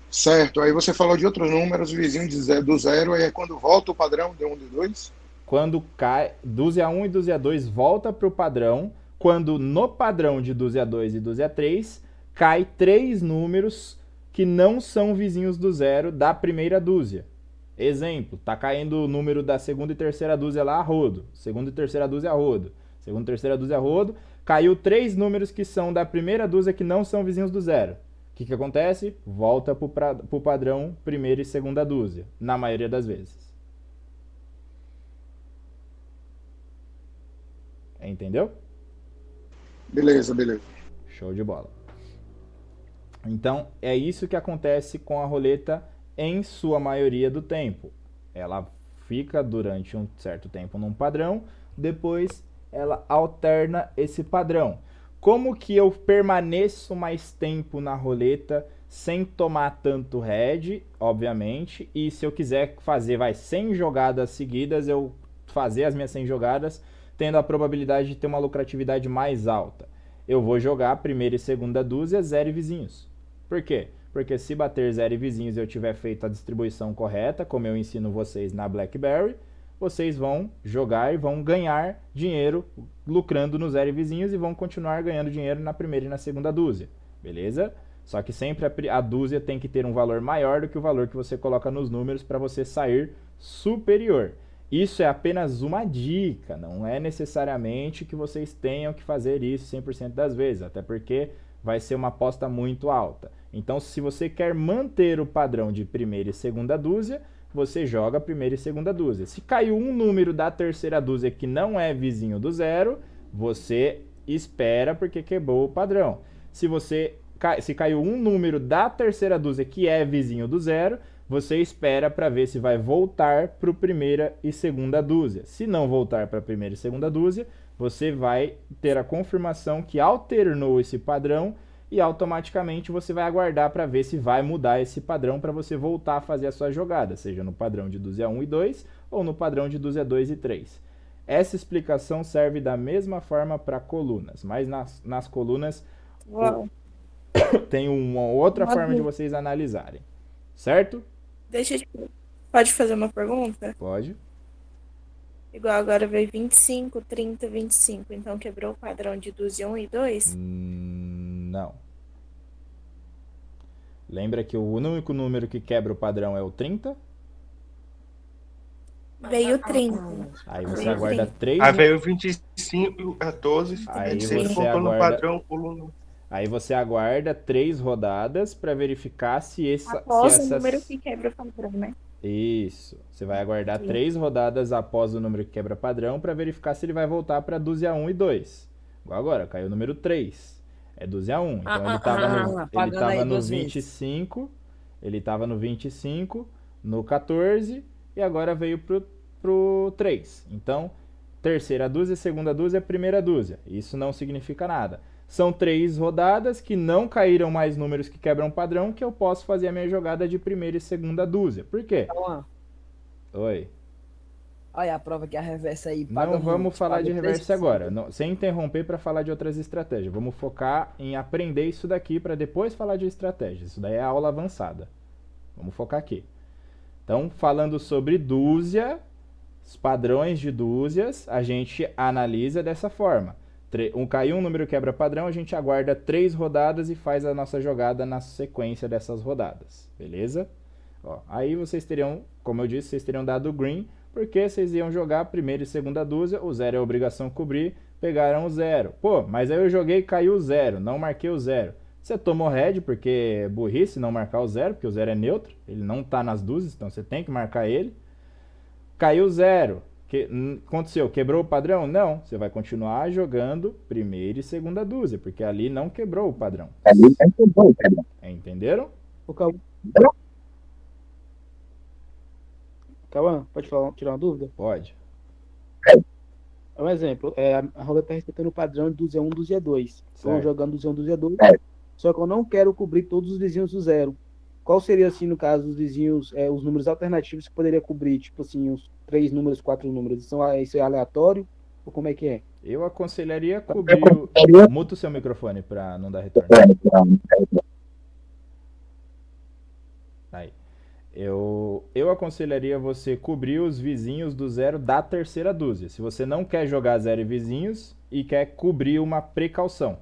Certo. Aí você falou de outros números, vizinho do zero, aí é quando volta o padrão D1, D2? Quando cai dúzia 1 e dúzia 2 volta para o padrão, quando no padrão de dúzia 2 e dúzia 3 cai 3 números que não são vizinhos do zero da primeira dúzia. Exemplo, tá caindo o número da segunda e terceira dúzia lá a rodo, segunda e terceira dúzia a rodo, segunda e terceira dúzia a rodo, caiu 3 números que são da primeira dúzia que não são vizinhos do zero. O que acontece? Volta para o padrão primeira e segunda dúzia, na maioria das vezes. Entendeu? Beleza. Show de bola. Então, é isso que acontece com a roleta em sua maioria do tempo. Ela fica durante um certo tempo num padrão, depois ela alterna esse padrão. Como que eu permaneço mais tempo na roleta sem tomar tanto head, obviamente, e se eu quiser fazer 100 jogadas seguidas, eu fazer as minhas 100 jogadas, tendo a probabilidade de ter uma lucratividade mais alta. Eu vou jogar primeira e segunda dúzia, 0 e vizinhos. Por quê? Porque se bater 0 e vizinhos e eu tiver feito a distribuição correta, como eu ensino vocês na BlackBerry, vocês vão jogar e vão ganhar dinheiro lucrando no 0 e vizinhos e vão continuar ganhando dinheiro na primeira e na segunda dúzia. Beleza? Só que sempre a dúzia tem que ter um valor maior do que o valor que você coloca nos números para você sair superior. Isso é apenas uma dica, não é necessariamente que vocês tenham que fazer isso 100% das vezes, até porque vai ser uma aposta muito alta. Então, se você quer manter o padrão de primeira e segunda dúzia, você joga primeira e segunda dúzia. Se caiu um número da terceira dúzia que não é vizinho do zero, você espera porque quebrou o padrão. Se caiu um número da terceira dúzia que é vizinho do zero, você espera para ver se vai voltar para o primeira e segunda dúzia. Se não voltar para a primeira e segunda dúzia, você vai ter a confirmação que alternou esse padrão e automaticamente você vai aguardar para ver se vai mudar esse padrão para você voltar a fazer a sua jogada, seja no padrão de dúzia 1 e 2 ou no padrão de dúzia 2 e 3. Essa explicação serve da mesma forma para colunas, mas nas colunas tem uma outra forma de vocês analisarem, certo? Pode fazer uma pergunta? Pode. Igual agora veio 25, 30, 25. Então quebrou o padrão de dúzia 1 e 2? Não. Lembra que o único número que quebra o padrão é o 30? Veio 30. Aí você aguarda 3. Aí veio 25, 14, Aí 26, você voltou no aguarda- padrão, coluna. Aí você aguarda 3 rodadas para verificar se Após se o essas... número que quebra o padrão, né? Isso. Você vai aguardar Sim. 3 rodadas após o número que quebra padrão para verificar se ele vai voltar para dúzia 1 e 2. Igual agora, caiu o número 3. É dúzia 1. Então ele pagando aí estava no 2 vezes. 25, ele estava no 25, no 14 e agora veio pro 3. Então, terceira dúzia, segunda dúzia, primeira dúzia. Isso não significa nada. São 3 rodadas que não caíram mais números que quebram padrão, que eu posso fazer a minha jogada de primeira e segunda dúzia. Por quê? Então, Oi. olha a prova que a reversa aí Não vamos falar de reverse 3%. agora, sem interromper para falar de outras estratégias. Vamos focar em aprender isso daqui para depois falar de estratégias. Isso daí é aula avançada. Vamos focar aqui. Então, falando sobre dúzia, os padrões de dúzias, a gente analisa dessa forma. Caiu um número quebra padrão, a gente aguarda 3 rodadas e faz a nossa jogada na sequência dessas rodadas. Beleza? Ó, aí vocês teriam, como eu disse, vocês teriam dado o green, porque vocês iam jogar primeira e segunda dúzia, o 0 é a obrigação cobrir, pegaram o 0. Pô, mas aí eu joguei e caiu o 0, não marquei o 0. Você tomou red porque é burrice não marcar o 0, porque o 0 é neutro, ele não tá nas dúzias, então você tem que marcar ele. Caiu 0. Aconteceu? Quebrou o padrão? Não. Você vai continuar jogando primeira e segunda dúzia, porque ali não quebrou o padrão. Entenderam? Ô, Cauã, pode falar, tirar uma dúvida? Pode. É um exemplo, a roleta está respeitando o padrão de dúzia 1, dúzia 2. Estou Certo. jogando dúzia 1, dúzia 2, só que eu não quero cobrir todos os vizinhos do zero. Qual seria, assim, no caso, os vizinhos, os números alternativos que poderia cobrir? Tipo assim, 3 números, 4 números? Isso é aleatório? Ou como é que é? Eu aconselharia cobrir Muta o seu microfone para não dar retorno. Aí. Eu aconselharia você cobrir os vizinhos do zero da terceira dúzia. Se você não quer jogar zero e vizinhos e quer cobrir uma precaução.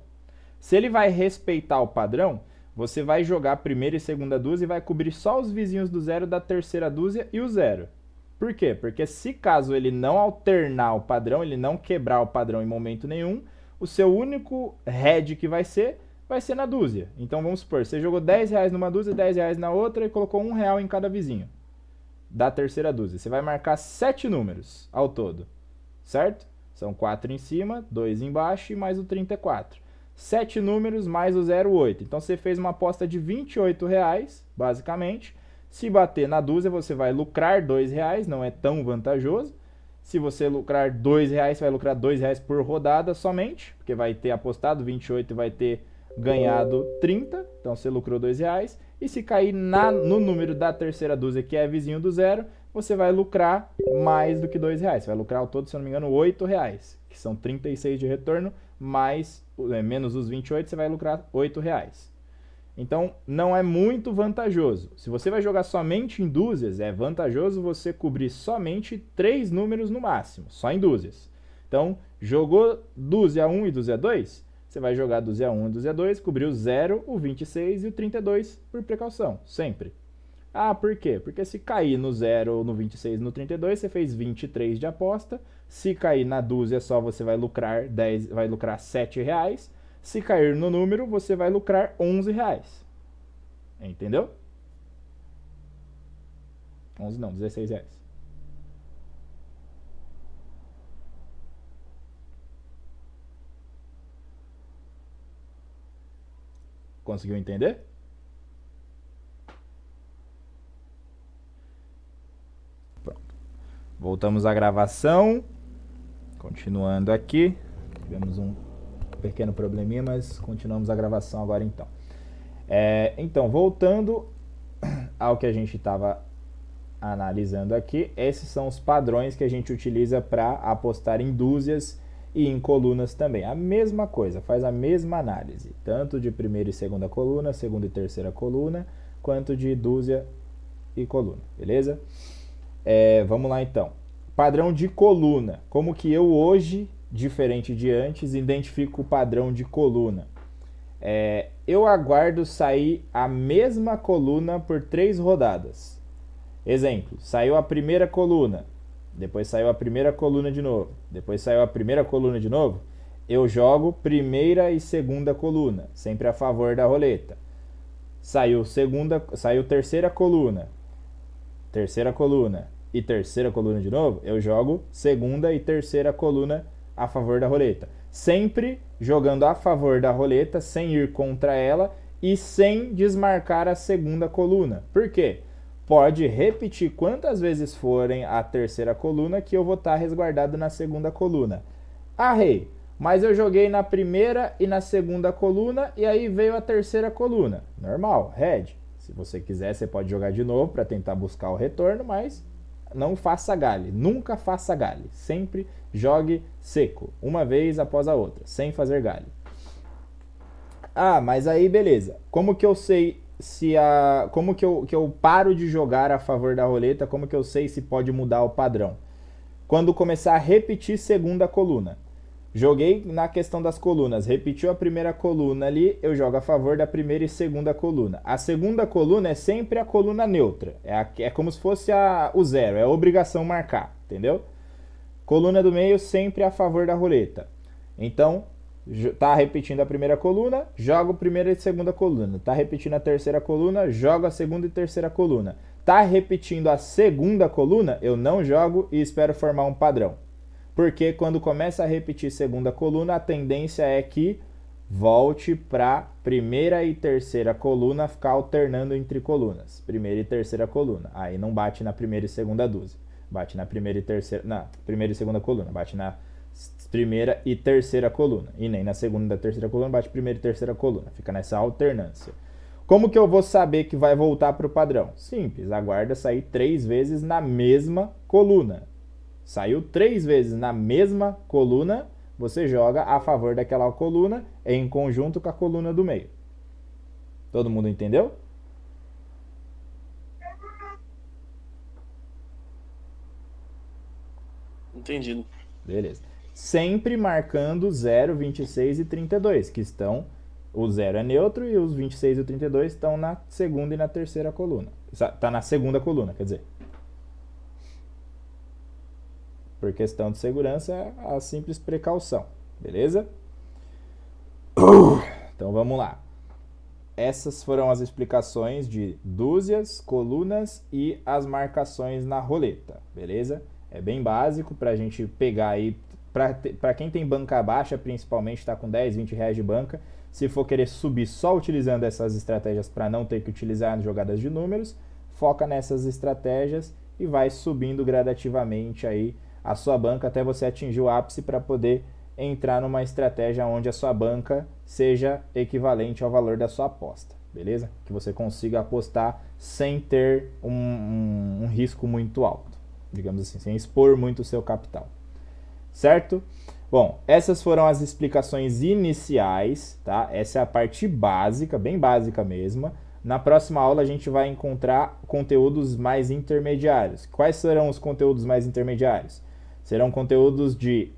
Se ele vai respeitar o padrão, você vai jogar a primeira e segunda dúzia e vai cobrir só os vizinhos do zero da terceira dúzia e o zero. Por quê? Porque se caso ele não alternar o padrão, ele não quebrar o padrão em momento nenhum, o seu único head que vai ser na dúzia. Então vamos supor, você jogou R$10 numa dúzia, R$10 na outra e colocou R$1 em cada vizinho da terceira dúzia. Você vai marcar 7 números ao todo, certo? São 4 em cima, 2 embaixo e mais o 34. 7 números mais o 08. Então você fez uma aposta de R$28, basicamente. Se bater na dúzia, você vai lucrar R$2, não é tão vantajoso. Se você lucrar R$2, você vai lucrar R$2 por rodada somente, porque vai ter apostado 28 e vai ter ganhado 30, então você lucrou R$2. E se cair no número da terceira dúzia, que é vizinho do zero, você vai lucrar mais do que R$2. Você vai lucrar ao todo, se eu não me engano, R$8, que são 36 de retorno, menos os 28, você vai lucrar R$8. Então, não é muito vantajoso. Se você vai jogar somente em dúzias, é vantajoso você cobrir somente 3 números no máximo, só em dúzias. Então, jogou dúzia 1 e dúzia 2, você vai jogar dúzia 1 e dúzia 2, cobrir o 0, o 26 e o 32 por precaução, sempre. Ah, por quê? Porque se cair no 0, no 26 e no 32, você fez 23 de aposta. Se cair na dúzia só, você vai lucrar R$7. Se cair no número, você vai lucrar R$11. Entendeu? 11 não, R$16. Conseguiu entender? Pronto. Voltamos à gravação. Continuando aqui. Tivemos um pequeno probleminha, mas continuamos a gravação agora então. Então, voltando ao que a gente estava analisando aqui, esses são os padrões que a gente utiliza para apostar em dúzias e em colunas também. A mesma coisa, faz a mesma análise, tanto de primeira e segunda coluna, segunda e terceira coluna, quanto de dúzia e coluna, beleza? Vamos lá então. Padrão de coluna. Como que eu hoje, diferente de antes, identifico o padrão de coluna? Eu aguardo sair a mesma coluna por 3 rodadas. Exemplo, saiu a primeira coluna, depois saiu a primeira coluna de novo, depois saiu a primeira coluna de novo, eu jogo primeira e segunda coluna, sempre a favor da roleta. Saiu terceira coluna e terceira coluna de novo, eu jogo segunda e terceira coluna a favor da roleta. Sempre jogando a favor da roleta, sem ir contra ela e sem desmarcar a segunda coluna. Por quê? Pode repetir quantas vezes forem a terceira coluna que eu vou estar resguardado na segunda coluna. Rei, mas eu joguei na primeira e na segunda coluna e aí veio a terceira coluna. Normal, head. Se você quiser, você pode jogar de novo para tentar buscar o retorno, mas não faça gale. Nunca faça gale. Sempre jogue seco, uma vez após a outra, sem fazer gale. Mas aí beleza. Como que eu sei como que eu paro de jogar a favor da roleta? Como que eu sei se pode mudar o padrão? Quando começar a repetir segunda coluna. Joguei na questão das colunas, repetiu a primeira coluna ali, eu jogo a favor da primeira e segunda coluna. A segunda coluna é sempre a coluna neutra, é como se fosse o zero, é a obrigação marcar, entendeu? Coluna do meio sempre a favor da roleta. Então, tá repetindo a primeira coluna, jogo primeira e segunda coluna. Tá repetindo a terceira coluna, jogo a segunda e terceira coluna. Tá repetindo a segunda coluna, eu não jogo e espero formar um padrão. Porque quando começa a repetir segunda coluna, a tendência é que volte para primeira e terceira coluna, ficar alternando entre colunas. Primeira e terceira coluna. Aí não bate na primeira e segunda dúzia. Bate na primeira e terceira... Na primeira e segunda coluna. Bate na primeira e terceira coluna. E nem na segunda e terceira coluna bate primeira e terceira coluna. Fica nessa alternância. Como que eu vou saber que vai voltar para o padrão? Simples, aguarda sair 3 vezes na mesma coluna. Saiu 3 vezes na mesma coluna, você joga a favor daquela coluna em conjunto com a coluna do meio. Todo mundo entendeu? Entendido. Beleza. Sempre marcando 0, 26 e 32, que estão... O 0 é neutro e os 26 e o 32 estão na segunda e na terceira coluna. Está na segunda coluna, quer dizer. Por questão de segurança, a simples precaução. Beleza? Então vamos lá. Essas foram as explicações de dúzias, colunas e as marcações na roleta. Beleza? É bem básico para a gente pegar aí. Para quem tem banca baixa, principalmente, está com 10, 20 reais de banca. Se for querer subir só utilizando essas estratégias para não ter que utilizar as jogadas de números, foca nessas estratégias e vai subindo gradativamente aí a sua banca até você atingir o ápice para poder entrar numa estratégia onde a sua banca seja equivalente ao valor da sua aposta, beleza? Que você consiga apostar sem ter um risco muito alto, digamos assim, sem expor muito o seu capital, certo? Bom, essas foram as explicações iniciais, tá? Essa é a parte básica, bem básica mesmo. Na próxima aula a gente vai encontrar conteúdos mais intermediários. Quais serão os conteúdos mais intermediários? Serão conteúdos de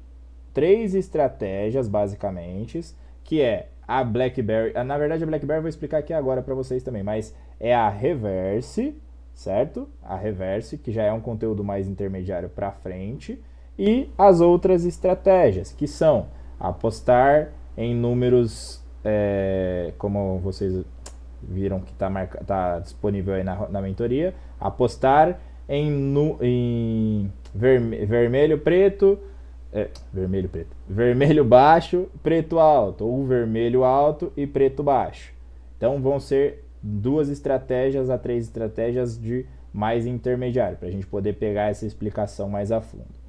3 estratégias, basicamente, que é a BlackBerry. Na verdade, a BlackBerry eu vou explicar aqui agora para vocês também, mas é a Reverse, certo? A Reverse, que já é um conteúdo mais intermediário para frente. E as outras estratégias, que são apostar em números, como vocês viram que está disponível aí na mentoria, apostar em vermelho, preto, vermelho baixo, preto alto, ou vermelho alto e preto baixo. Então vão ser 2 estratégias a 3 estratégias de mais intermediário, para a gente poder pegar essa explicação mais a fundo.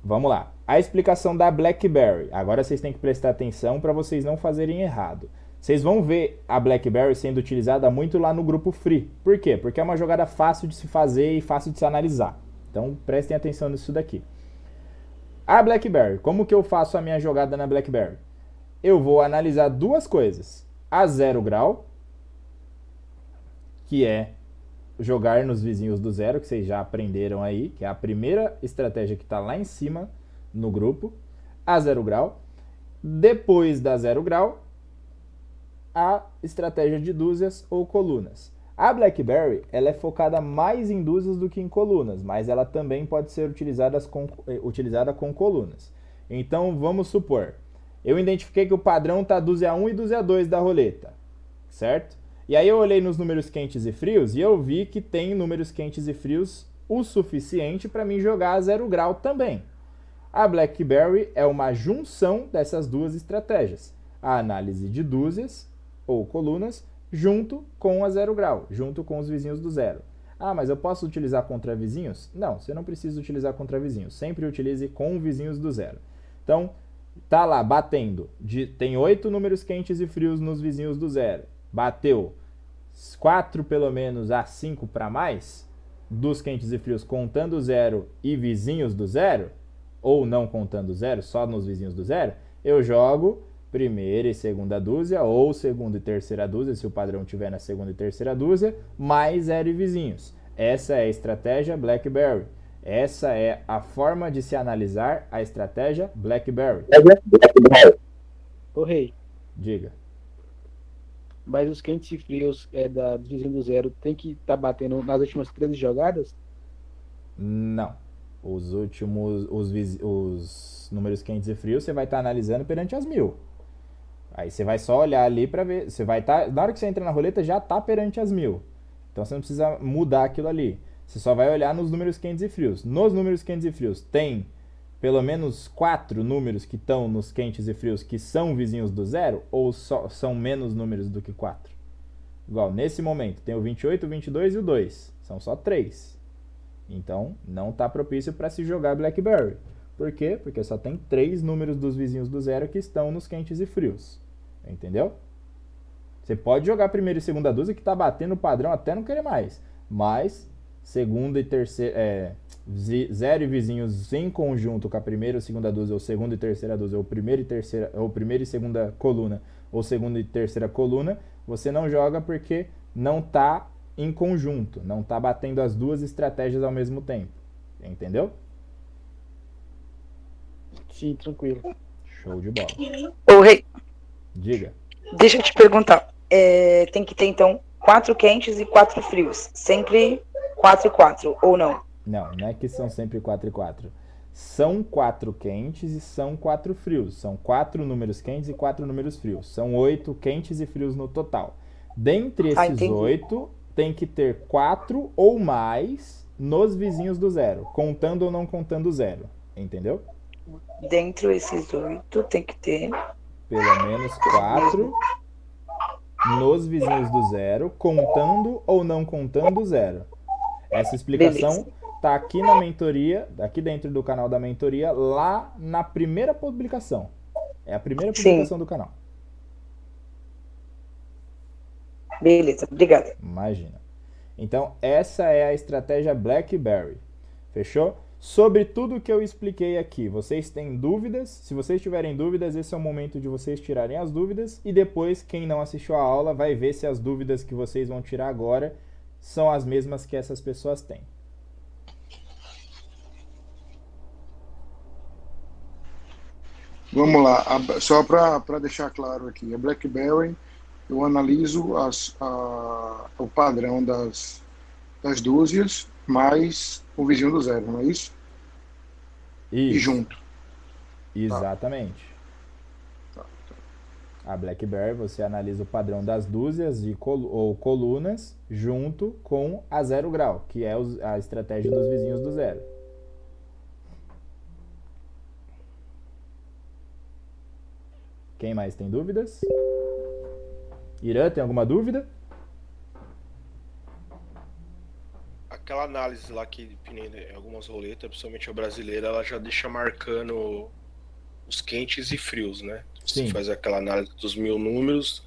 Vamos lá. A explicação da BlackBerry. Agora vocês têm que prestar atenção para vocês não fazerem errado. Vocês vão ver a BlackBerry sendo utilizada muito lá no grupo Free. Por quê? Porque é uma jogada fácil de se fazer e fácil de se analisar. Então prestem atenção nisso daqui. A BlackBerry. Como que eu faço a minha jogada na BlackBerry? Eu vou analisar 2 coisas. A 0 grau, que é jogar nos vizinhos do 0, que vocês já aprenderam aí, que é a primeira estratégia que está lá em cima no grupo, a 0 grau. Depois da 0 grau, a estratégia de dúzias ou colunas. A BlackBerry ela é focada mais em dúzias do que em colunas, mas ela também pode ser utilizada com colunas. Então vamos supor, eu identifiquei que o padrão está dúzia 1 e dúzia 2 da roleta, certo? E aí eu olhei nos números quentes e frios e eu vi que tem números quentes e frios o suficiente para mim jogar a 0 grau também. A BlackBerry é uma junção dessas 2 estratégias. A análise de dúzias ou colunas junto com a 0 grau, junto com os vizinhos do 0. Ah, mas eu posso utilizar contra vizinhos? Não, você não precisa utilizar contra vizinhos. Sempre utilize com vizinhos do 0. Então, tá lá batendo. Tem 8 números quentes e frios nos vizinhos do 0. Bateu 4 pelo menos a 5 para mais dos quentes e frios contando 0 e vizinhos do 0, ou não contando 0, só nos vizinhos do 0, eu jogo primeira e segunda dúzia, ou segunda e terceira dúzia, se o padrão tiver na segunda e terceira dúzia, mais 0 e vizinhos. Essa é a estratégia BlackBerry. Essa é a forma de se analisar a estratégia BlackBerry. Ô rei, Diga. mas os quentes e frios do vizinho do 0 tem que estar batendo nas últimas 13 jogadas? Não. Os últimos, os números quentes e frios você vai estar analisando perante as 1000. Aí você vai só olhar ali para ver, você vai estar, na hora que você entra na roleta já está perante as 1000. Então você não precisa mudar aquilo ali. Você só vai olhar nos números quentes e frios. Nos números quentes e frios tem pelo menos 4 números que estão nos quentes e frios que são vizinhos do 0 ou são menos números do que 4? Igual, nesse momento tem o 28, o 22 e o 2. São só 3. Então, não está propício para se jogar BlackBerry. Por quê? Porque só tem 3 números dos vizinhos do 0 que estão nos quentes e frios. Entendeu? Você pode jogar primeira e segunda dúzia que está batendo o padrão até não querer mais. Mas, segunda e terceira... 0 e vizinhos em conjunto com a primeira ou segunda dúzia, ou segunda e terceira dúzia, ou primeira e segunda coluna, ou segunda e terceira coluna, você não joga porque não tá em conjunto, não tá batendo as duas estratégias ao mesmo tempo. Entendeu? Sim, tranquilo. Show de bola. Ô, Rei, Diga. deixa eu te perguntar. Tem que ter, então, 4 quentes e 4 frios. Sempre 4 e 4, ou não? Não é que são sempre 4 e 4. São 4 quentes e são 4 frios. São 4 números quentes e 4 números frios. São 8 quentes e frios no total. Dentre esses 8, tem que ter 4 ou mais nos vizinhos do 0, contando ou não contando o 0. Entendeu? Dentro desses 8 tem que ter pelo menos 4 nos vizinhos do 0, contando ou não contando o 0. Essa explicação tá aqui na mentoria, aqui dentro do canal da mentoria, lá na primeira publicação. É a primeira publicação do canal. Beleza, obrigada. Imagina. Então, essa é a estratégia Blackberry. Fechou? Sobre tudo que eu expliquei aqui, vocês têm dúvidas? Se vocês tiverem dúvidas, esse é o momento de vocês tirarem as dúvidas. E depois, quem não assistiu a aula vai ver se as dúvidas que vocês vão tirar agora são as mesmas que essas pessoas têm. Vamos lá, só para deixar claro aqui, a Blackberry, eu analiso o padrão das dúzias mais o vizinho do 0, não é isso? Isso. E junto. Exatamente. A Blackberry, você analisa o padrão das dúzias ou colunas junto com a 0 grau, que é a estratégia dos vizinhos do 0. Quem mais tem dúvidas? Irã, tem alguma dúvida? Aquela análise lá que em algumas roletas, principalmente a brasileira, ela já deixa marcando os quentes e frios, né? Você faz aquela análise dos 1000 números,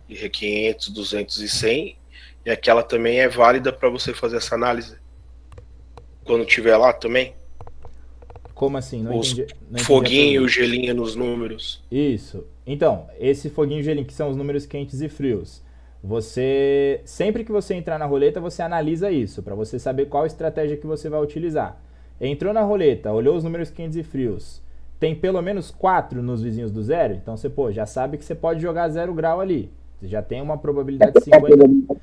de 500, 200 e 100, e aquela também é válida para você fazer essa análise quando tiver lá também? Como assim? Não entendi foguinho e o gelinho nos números. Isso. Então, esse foguinho e gelinho, que são os números quentes e frios, você, sempre que você entrar na roleta, você analisa isso, para você saber qual estratégia que você vai utilizar. Entrou na roleta, olhou os números quentes e frios, tem pelo menos 4 nos vizinhos do 0, então você já sabe que você pode jogar 0 grau ali. Você já tem uma probabilidade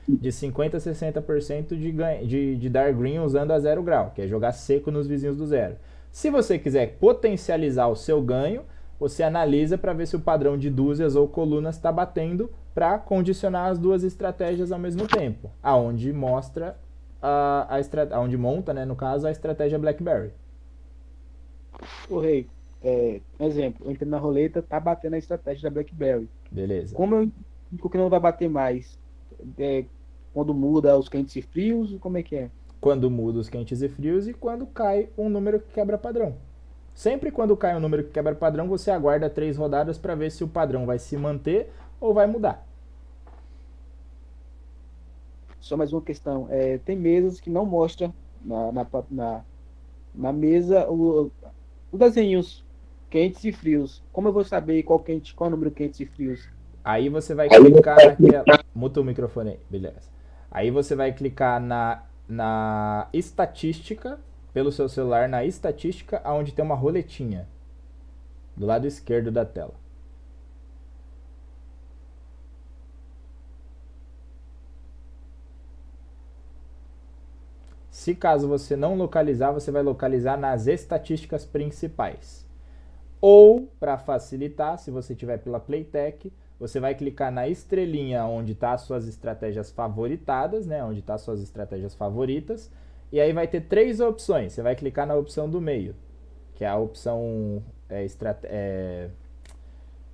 de 50 a 60% de dar green usando a 0 grau, que é jogar seco nos vizinhos do 0. Se você quiser potencializar o seu ganho, você analisa para ver se o padrão de dúzias ou colunas está batendo para condicionar as duas estratégias ao mesmo tempo, aonde mostra aonde monta, né, no caso, a estratégia Blackberry. Ô, Rei, exemplo, eu entrei na roleta, tá batendo a estratégia da Blackberry. Beleza. Como eu indico que não vai bater mais? Quando muda os quentes e frios, como é que é? Quando muda os quentes e frios e quando cai um número que quebra padrão. Sempre quando cai um número que quebra padrão, você aguarda 3 rodadas para ver se o padrão vai se manter ou vai mudar. Só mais uma questão. Tem mesas que não mostram na mesa os desenhos quentes e frios. Como eu vou saber qual o número quentes e frios? Aí você vai clicar naquela... Muta o microfone aí, beleza. Aí você vai clicar na estatística, pelo seu celular, na estatística, onde tem uma roletinha, do lado esquerdo da tela. Se caso você não localizar, você vai localizar nas estatísticas principais. Ou, para facilitar, se você tiver pela Playtech, você vai clicar na estrelinha onde está as suas estratégias favoritadas, né? Onde está as suas estratégias favoritas. E aí vai ter 3 opções. Você vai clicar na opção do meio, que é a opção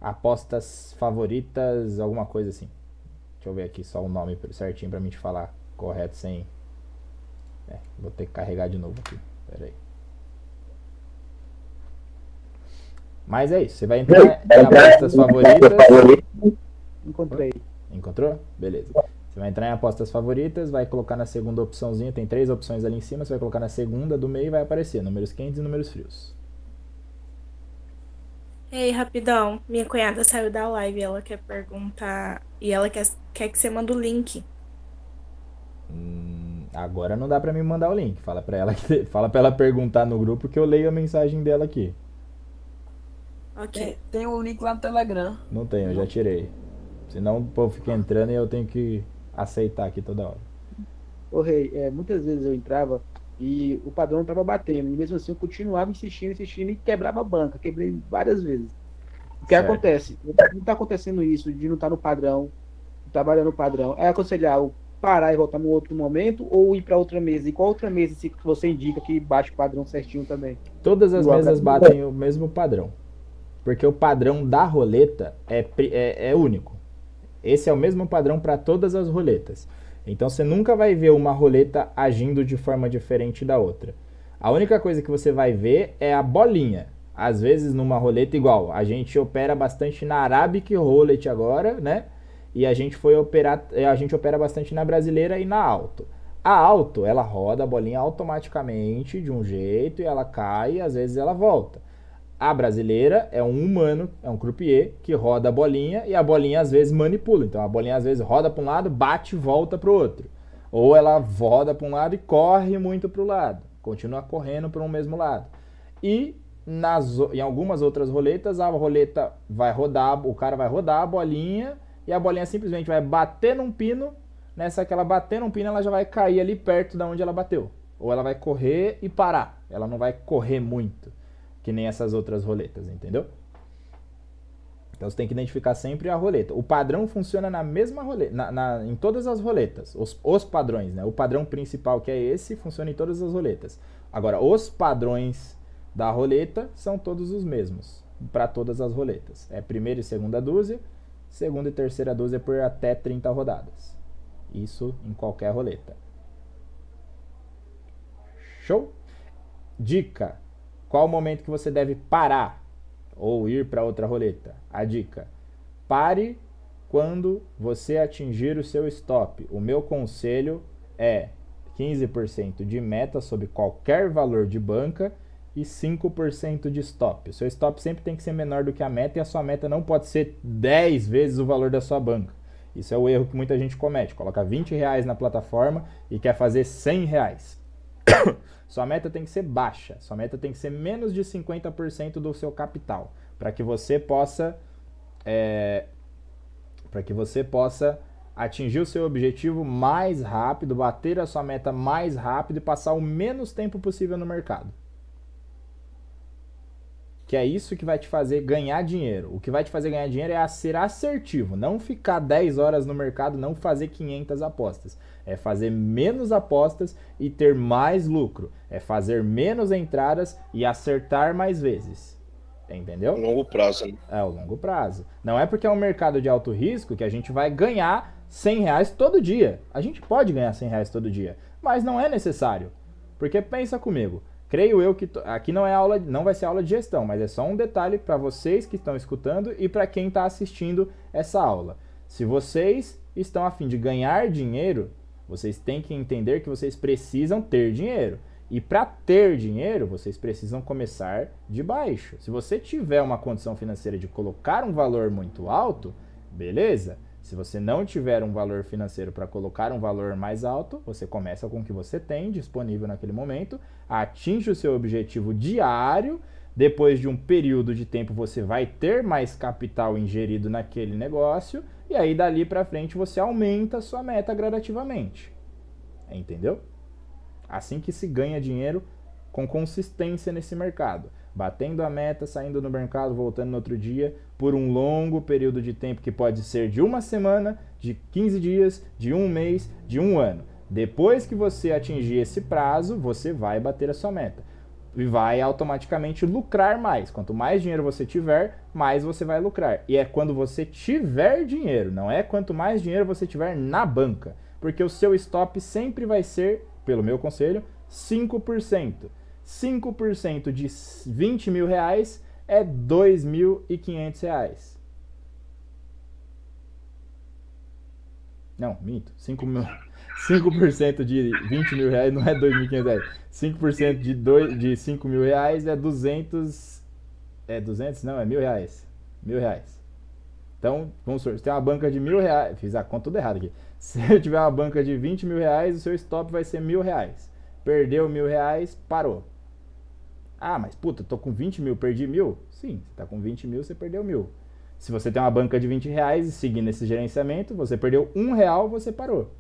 apostas favoritas, alguma coisa assim. Deixa eu ver aqui só o nome certinho para mim te falar correto sem... vou ter que carregar de novo aqui. Pera aí. Mas é isso. Você vai entrar em apostas favoritas. Encontrei. Encontrou? Beleza. Você vai entrar em apostas favoritas, vai colocar na segunda opçãozinha, tem 3 opções ali em cima, você vai colocar na segunda do meio e vai aparecer números quentes e números frios. Ei, rapidão, minha cunhada saiu da live, ela quer perguntar, e ela quer que você manda o link. Agora não dá pra me mandar o link, fala pra ela perguntar no grupo que eu leio a mensagem dela aqui. Ok. Tem o link lá no Telegram. Não tenho, eu já tirei. Senão o povo fica entrando e eu tenho que aceitar aqui toda hora. Ô, Rei, muitas vezes eu entrava e o padrão estava batendo, e mesmo assim eu continuava insistindo e quebrava a banca, quebrei várias vezes. O que Certo. acontece? Não está acontecendo isso de não estar no padrão, trabalhando no padrão. É aconselhável parar e voltar num outro momento ou ir para outra mesa? E qual outra mesa que você indica que bate o padrão certinho também? Todas as Igual mesas pra- batem o mesmo padrão. Porque o padrão da roleta é único. Esse é o mesmo padrão para todas as roletas. Então você nunca vai ver uma roleta agindo de forma diferente da outra. A única coisa que você vai ver é a bolinha. Às vezes numa roleta igual, a gente opera bastante na Arabic Roulette agora, né? E a gente opera bastante na brasileira e na Alto. A Alto, ela roda a bolinha automaticamente de um jeito e ela cai e às vezes ela volta. A brasileira é um humano, é um croupier que roda a bolinha e a bolinha às vezes manipula. Então a bolinha às vezes roda para um lado, bate e volta para o outro. Ou ela roda para um lado e corre muito para o lado. Continua correndo para um mesmo lado. E em algumas outras roletas, a roleta vai rodar, o cara vai rodar a bolinha e a bolinha simplesmente vai bater num pino. Nessa que ela bater num pino, ela já vai cair ali perto da onde ela bateu. Ou ela vai correr e parar. Ela não vai correr muito. Que nem essas outras roletas, entendeu? Então você tem que identificar sempre a roleta. O padrão funciona na mesma roleta, em todas as roletas. Os padrões, né? O padrão principal, que é esse, funciona em todas as roletas. Agora, os padrões da roleta são todos os mesmos para todas as roletas. É primeira e segunda dúzia, segunda e terceira dúzia por até 30 rodadas. Isso em qualquer roleta. Show? Dica. Qual o momento que você deve parar ou ir para outra roleta? A dica: pare quando você atingir o seu stop. O meu conselho é 15% de meta sobre qualquer valor de banca e 5% de stop. O seu stop sempre tem que ser menor do que a meta e a sua meta não pode ser 10 vezes o valor da sua banca. Isso é o erro que muita gente comete. Coloca R$20 na plataforma e quer fazer R$100. Sua meta tem que ser baixa, sua meta tem que ser menos de 50% do seu capital, para que você possa atingir o seu objetivo mais rápido, bater a sua meta mais rápido e passar o menos tempo possível no mercado. Que é isso que vai te fazer ganhar dinheiro. O que vai te fazer ganhar dinheiro é ser assertivo, não ficar 10 horas no mercado, não fazer 500 apostas. É fazer menos apostas e ter mais lucro. É fazer menos entradas e acertar mais vezes. Entendeu? Longo prazo, né? É o longo prazo. Não é porque é um mercado de alto risco que a gente vai ganhar R$100 todo dia. A gente pode ganhar R$100 todo dia, mas não é necessário. Porque pensa comigo. Creio eu que aqui não vai ser aula de gestão, mas é só um detalhe para vocês que estão escutando e para quem está assistindo essa aula. Se vocês estão a fim de ganhar dinheiro, vocês têm que entender que vocês precisam ter dinheiro. E para ter dinheiro, vocês precisam começar de baixo. Se você tiver uma condição financeira de colocar um valor muito alto, beleza. Se você não tiver um valor financeiro para colocar um valor mais alto, você começa com o que você tem disponível naquele momento, atinge o seu objetivo diário, depois de um período de tempo você vai ter mais capital ingerido naquele negócio, e aí dali para frente você aumenta a sua meta gradativamente. Entendeu? Assim que se ganha dinheiro com consistência nesse mercado. Batendo a meta, saindo no mercado, voltando no outro dia, por um longo período de tempo que pode ser de uma semana, de 15 dias, de um mês, de um ano. Depois que você atingir esse prazo, você vai bater a sua meta. E vai automaticamente lucrar mais. Quanto mais dinheiro você tiver, mais você vai lucrar. E é quando você tiver dinheiro, não é quanto mais dinheiro você tiver na banca. Porque o seu stop sempre vai ser, pelo meu conselho, 5%. 5% de R$20 mil é R$2.500. Não, minto. 5% de 20 mil reais não é 2.500 reais. 5% de 5 mil reais é 200. É 200? Não, é R$1.000. R$1.000. Então, vamos supor, você tem uma banca de R$1.000. Fiz a conta tudo errado aqui. Se eu tiver uma banca de 20 mil reais, o seu stop vai ser R$1.000. Perdeu R$1.000, parou. Ah, mas puta, tô com 20 mil, perdi 1.000? Sim, você tá com 20 mil, você perdeu 1.000. Se você tem uma banca de R$20 e seguindo esse gerenciamento, você perdeu R$1, você parou.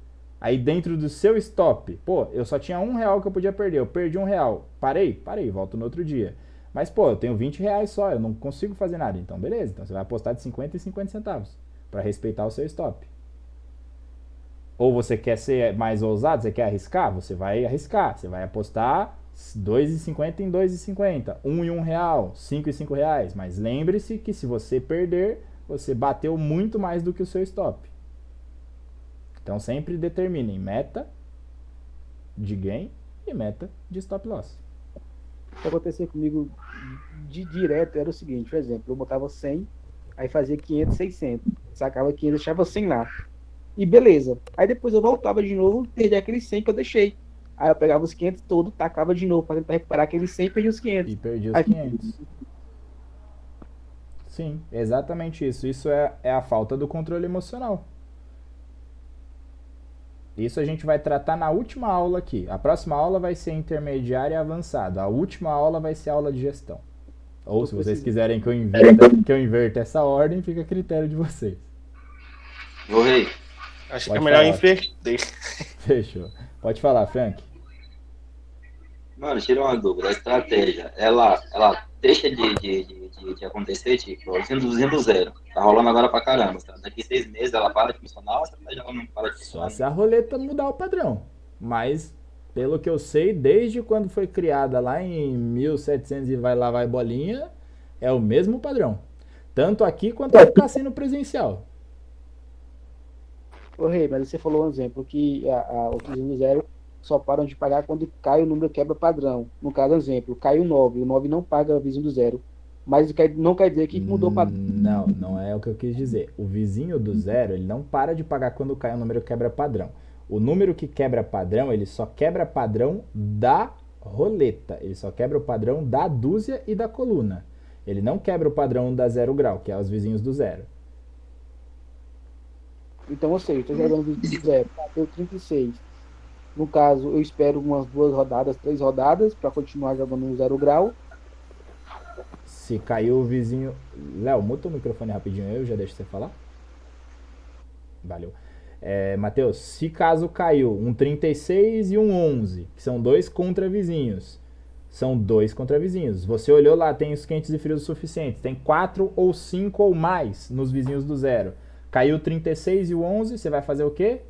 Aí dentro do seu stop, pô, eu só tinha R$1 que eu podia perder, eu perdi R$1. Parei, volto no outro dia. Mas pô, eu tenho R$20 só, eu não consigo fazer nada. Então beleza, então você vai apostar de 50 em 50 centavos para respeitar o seu stop. Ou você quer ser mais ousado, você quer arriscar? Você vai arriscar, você vai apostar 2,50 em 2,50, 1 em R$1, 5 em R$5. Mas lembre-se que se você perder, você bateu muito mais do que o seu stop. Então sempre determinem meta de gain e meta de stop loss. O que acontecia comigo de direto era o seguinte, por exemplo, eu botava 100, aí fazia 500, 600, sacava 500, deixava 100 lá. E beleza. Aí depois eu voltava de novo, perdia aqueles 100 que eu deixei. Aí eu pegava os 500 todos, tacava de novo para tentar recuperar aqueles 100 e perdia os 500. E perdi os Aí, 500. Sim, exatamente isso. Isso é a falta do controle emocional. Isso a gente vai tratar na última aula aqui. A próxima aula vai ser intermediária e avançada. A última aula vai ser aula de gestão. Ou se vocês quiserem que eu inverta essa ordem, fica a critério de vocês. Ô, Rei. Acho que é melhor inverter. Fechou. Pode falar, Frank. Mano, tira uma dúvida. A estratégia, ela deixa de acontecer, tipo, o do zero. Tá rolando agora pra caramba. Tá? Daqui 6 meses ela para de funcionar, ou a estratégia ela não para de funcionar? Só se a roleta mudar o padrão. Mas, pelo que eu sei, desde quando foi criada lá em 1700 e vai lá, vai bolinha, é o mesmo padrão. Tanto aqui quanto no cassino presencial. Ô, Rei, mas você falou um exemplo que o vizinho do zero só param de pagar quando cai o número quebra padrão. No caso, exemplo, cai o 9 não paga o vizinho do zero. Mas não quer dizer que mudou o padrão. Não é o que eu quis dizer. O vizinho do zero, ele não para de pagar quando cai o número quebra padrão. O número que quebra padrão, ele só quebra padrão da roleta. Ele só quebra o padrão da dúzia e da coluna. Ele não quebra o padrão da 0 grau, que é os vizinhos do zero. Então, ou seja, eu estou jogando vizinho do zero, bateu 36. No caso, eu espero umas 2 rodadas, 3 rodadas, para continuar jogando no 0 grau. Se caiu o vizinho... Léo, muta o microfone rapidinho, eu já deixo você falar. Valeu. Matheus, se caso caiu um 36 e um 11, que são 2 contra-vizinhos. São 2 contra-vizinhos. Você olhou lá, tem os quentes e frios suficientes. Tem 4 ou 5 ou mais nos vizinhos do zero. Caiu o 36 e o 11, você vai fazer o quê?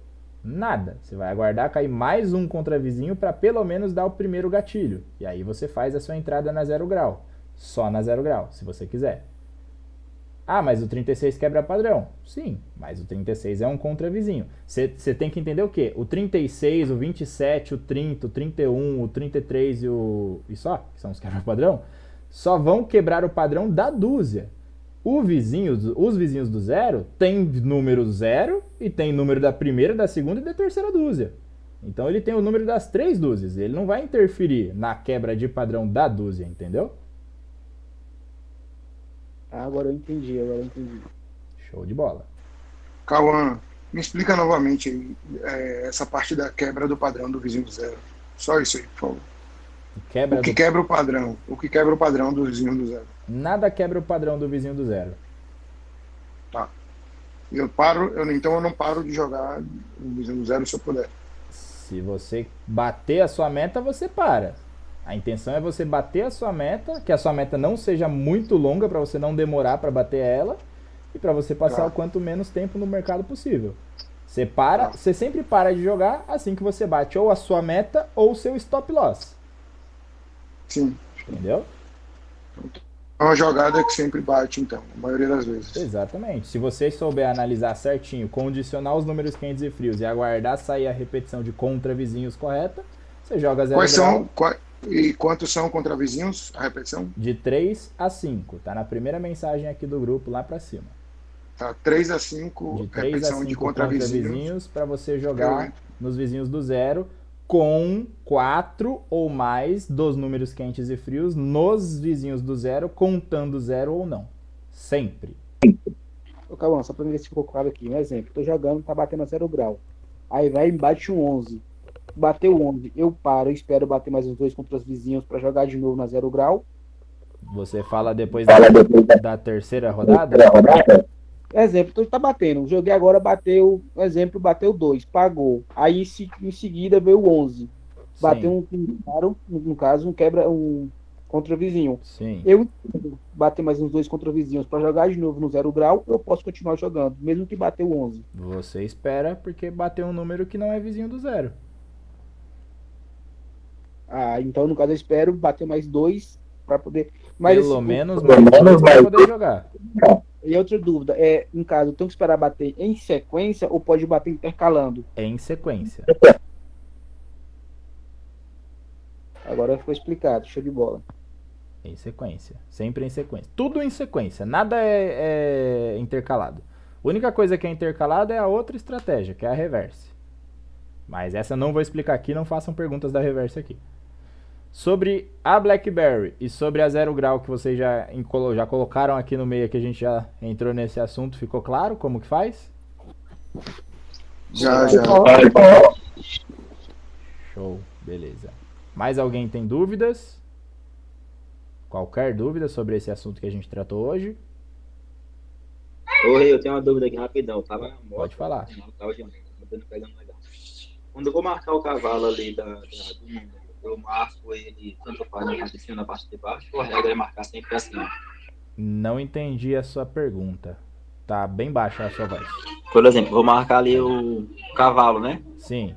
Nada. Você vai aguardar cair mais um contra-vizinho para pelo menos dar o primeiro gatilho. E aí você faz a sua entrada na 0 grau. Só na 0 grau, se você quiser. Ah, mas o 36 quebra padrão. Sim, mas o 36 é um contra-vizinho. Você tem que entender o quê? O 36, o 27, o 30, o 31, o 33 e o... E só? Que são os quebra-padrão. Só vão quebrar o padrão da dúzia. Os vizinhos do zero tem número 0 e tem número da primeira, da segunda e da terceira dúzia. Então ele tem o número das 3 dúzias. Ele não vai interferir na quebra de padrão da dúzia, entendeu? Agora eu entendi. Show de bola. Cauã, me explica novamente aí, essa parte da quebra do padrão do vizinho do zero. Só isso aí, por favor. O que quebra o padrão? O que quebra o padrão do vizinho do zero? Nada quebra o padrão do vizinho do zero. Tá. Então eu não paro de jogar o vizinho do zero se eu puder. Se você bater a sua meta, você para. A intenção é você bater a sua meta, que a sua meta não seja muito longa para você não demorar para bater ela e para você passar o quanto menos tempo no mercado possível. Você sempre para de jogar assim que você bate ou a sua meta ou o seu stop loss. Sim. Entendeu? É uma jogada que sempre bate, então, a maioria das vezes. Exatamente. Se você souber analisar certinho, condicionar os números quentes e frios e aguardar sair a repetição de contra-vizinhos correta, você joga 0 grau. E quantos são contra-vizinhos, a repetição? De 3 a 5. Tá na primeira mensagem aqui do grupo, lá pra cima. Tá, 3 a 5 De 3 a repetição 5 de contra contra-vizinhos. vizinhos para você Eu jogar entro. nos vizinhos do zero com 4 ou mais dos números quentes e frios nos vizinhos do zero, contando zero ou não. Sempre. Ô, Cauã, só pra ver se ficou claro aqui. Um exemplo. Tô jogando, tá batendo a 0 grau. Aí vai e bate um 11. Bateu 11, eu paro, eu espero bater mais uns 2 contra os vizinhos pra jogar de novo na 0 grau. Você fala depois da terceira rodada? Exemplo, tá batendo. Joguei agora, bateu, exemplo, bateu 2, pagou. Aí em seguida veio o 11. Bateu no caso, um quebra, um contra o vizinho. Sim. Eu bater mais uns 2 contra vizinhos para jogar de novo no 0 grau, eu posso continuar jogando, mesmo que bateu 11. Você espera porque bateu um número que não é vizinho do zero. Ah, então no caso eu espero bater mais 2 para poder. Mas Pelo esse, menos mais 2 para poder jogar. E outra dúvida é, no caso, eu tenho que esperar bater em sequência ou pode bater intercalando? É em sequência. Agora ficou explicado, show de bola. Em sequência. Sempre em sequência. Tudo em sequência. Nada é intercalado. A única coisa que é intercalada é a outra estratégia, que é a reverse. Mas essa eu não vou explicar aqui, não façam perguntas da reverse aqui. Sobre a BlackBerry e sobre a 0 grau que vocês já colocaram aqui no meio, que a gente já entrou nesse assunto, ficou claro como que faz? Já. Show, beleza. Mais alguém tem dúvidas? Qualquer dúvida sobre esse assunto que a gente tratou hoje? Oi, eu tenho uma dúvida aqui rapidão. Tava na moto, Pode falar. Não, tava pegando legal. Quando eu vou marcar o cavalo ali do número, eu marco ele tanto faz na parte de cima, na parte de baixo, ou a regra é marcar sempre acima? Não entendi a sua pergunta. Tá bem baixa a sua voz. Por exemplo, vou marcar ali o cavalo, né? Sim.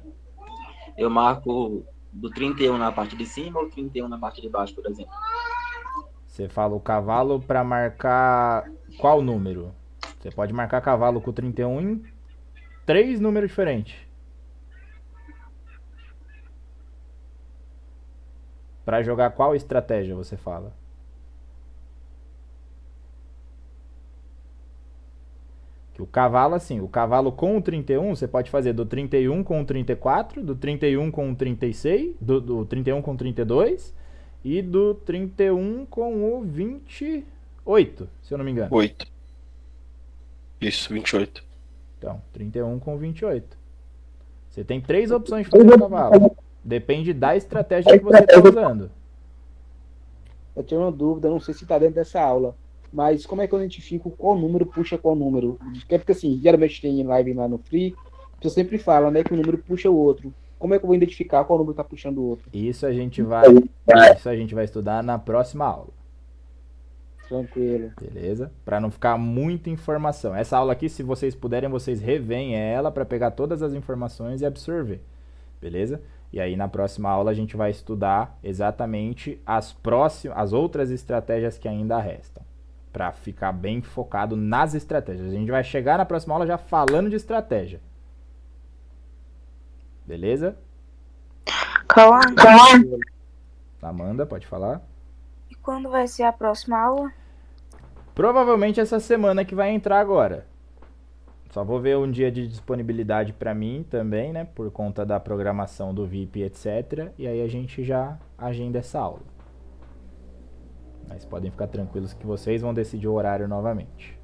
Eu marco do 31 na parte de cima ou 31 na parte de baixo, por exemplo? Você fala o cavalo para marcar qual número? Você pode marcar cavalo com 31 em 3 números diferentes. Para jogar qual estratégia você fala? Que o cavalo assim, o cavalo com o 31, você pode fazer do 31 com o 34, do 31 com o 36, do 31 com o 32 e do 31 com o 28, se eu não me engano. 8. Isso, 28. Então, 31 com 28. Você tem 3 opções de fazer o cavalo. Depende da estratégia que você está usando. Eu tenho uma dúvida, não sei se está dentro dessa aula, mas como é que eu identifico qual número puxa qual número? Porque assim, geralmente tem live lá no Free, você sempre fala, né, que um número puxa o outro. Como é que eu vou identificar qual número está puxando o outro? Isso a gente vai estudar na próxima aula. Tranquilo. Beleza? Para não ficar muita informação. Essa aula aqui, se vocês puderem, vocês revêem ela para pegar todas as informações e absorver. Beleza? E aí na próxima aula a gente vai estudar exatamente as outras estratégias que ainda restam. Para ficar bem focado nas estratégias. A gente vai chegar na próxima aula já falando de estratégia. Beleza? Cauã, Amanda, pode falar? e quando vai ser a próxima aula? Provavelmente essa semana que vai entrar agora. Só vou ver um dia de disponibilidade para mim também, né? Por conta da programação do VIP, etc. E aí a gente já agenda essa aula. Mas podem ficar tranquilos que vocês vão decidir o horário novamente.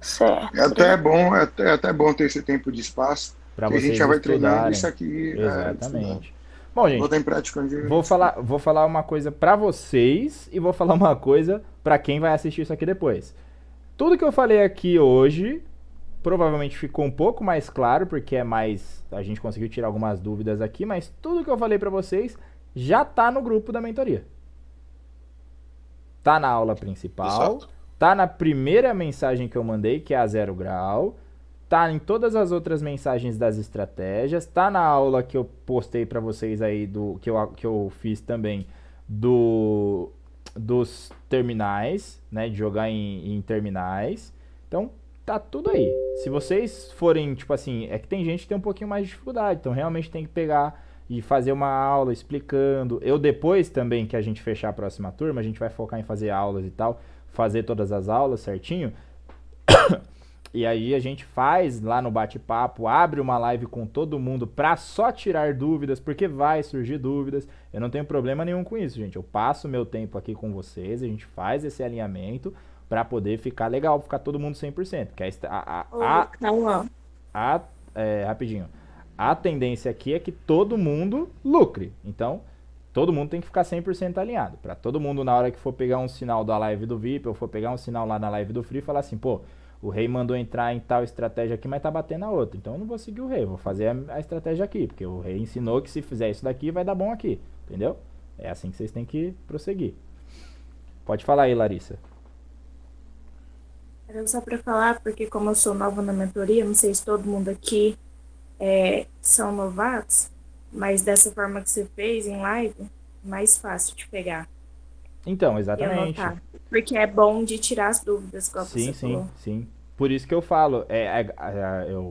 Certo. É até bom ter esse tempo de espaço. Para Que vocês a gente já vai treinando estudarem. isso aqui. Exatamente. Bom, gente, botar em prática onde vou falar uma coisa para vocês e vou falar uma coisa para quem vai assistir isso aqui depois. Tudo que eu falei aqui hoje provavelmente ficou um pouco mais claro, porque a gente conseguiu tirar algumas dúvidas aqui, mas tudo que eu falei para vocês já tá no grupo da mentoria. Tá na aula principal, Exato. tá na primeira mensagem que eu mandei, que é a 0 grau, tá em todas as outras mensagens das estratégias, tá na aula que eu postei para vocês aí, que eu fiz também dos terminais, né, de jogar em terminais. Então, tá tudo aí. Se vocês forem, tipo assim, é que tem gente que tem um pouquinho mais de dificuldade, então realmente tem que pegar e fazer uma aula explicando. Eu depois também, que a gente fechar a próxima turma, a gente vai focar em fazer aulas e tal, fazer todas as aulas certinho. E aí a gente faz lá no bate-papo, abre uma live com todo mundo pra só tirar dúvidas, porque vai surgir dúvidas. Eu não tenho problema nenhum com isso, gente. Eu passo meu tempo aqui com vocês, a gente faz esse alinhamento pra poder ficar legal, ficar todo mundo 100%. Que rapidinho. A tendência aqui é que todo mundo lucre. Então, todo mundo tem que ficar 100% alinhado. Pra todo mundo, na hora que for pegar um sinal da live do VIP, ou for pegar um sinal lá na live do Free, falar assim, pô, o rei mandou entrar em tal estratégia aqui, mas tá batendo a outra. Então eu não vou seguir o rei, vou fazer a estratégia aqui. Porque o rei ensinou que se fizer isso daqui, vai dar bom aqui. Entendeu? É assim que vocês têm que prosseguir. Pode falar aí, Larissa. Era só para falar, porque como eu sou nova na mentoria, não sei se todo mundo aqui são novatos, mas dessa forma que você fez em live, mais fácil de pegar. Então, exatamente. Porque é bom de tirar as dúvidas, como você falou. Sim. Por isso que eu falo,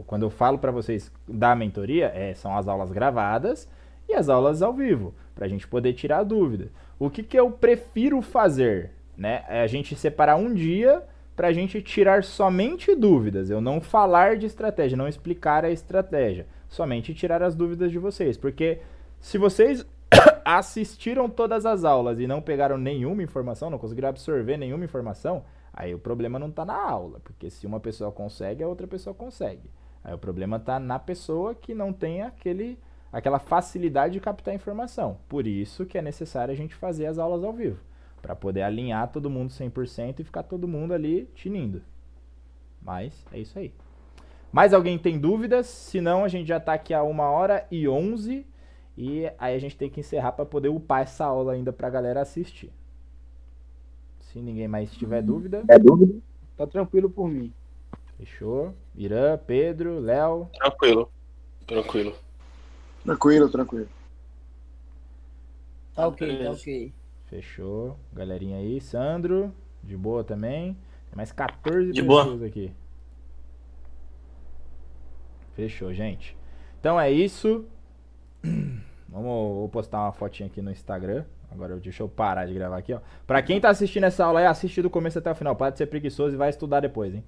quando eu falo para vocês da mentoria, são as aulas gravadas e as aulas ao vivo, pra gente poder tirar a dúvida. O que eu prefiro fazer, né? É a gente separar um dia pra gente tirar somente dúvidas. Eu não falar de estratégia, não explicar a estratégia. Somente tirar as dúvidas de vocês. Porque se vocês assistiram todas as aulas e não pegaram nenhuma informação, não conseguiram absorver nenhuma informação, aí o problema não tá na aula. Porque se uma pessoa consegue, a outra pessoa consegue. Aí o problema tá na pessoa que não tem aquela facilidade de captar informação. Por isso que é necessário a gente fazer as aulas ao vivo. Pra poder alinhar todo mundo 100% e ficar todo mundo ali tinindo. Mas é isso aí. Mais alguém tem dúvidas? Senão a gente já tá aqui a 1h11 e aí a gente tem que encerrar pra poder upar essa aula ainda pra galera assistir. Se ninguém mais tiver dúvida... Tá tranquilo por mim. Fechou. Irã, Pedro, Léo... Tranquilo. Tranquilo. Tá ok. Fechou. Galerinha aí. Sandro, de boa também. Tem mais 14 de pessoas boa. aqui. Fechou, gente. Então é isso. Vou postar uma fotinha aqui no Instagram. Agora deixa eu parar de gravar aqui, ó. Pra quem tá assistindo essa aula aí, assiste do começo até o final. Pode ser preguiçoso e vai estudar depois, hein?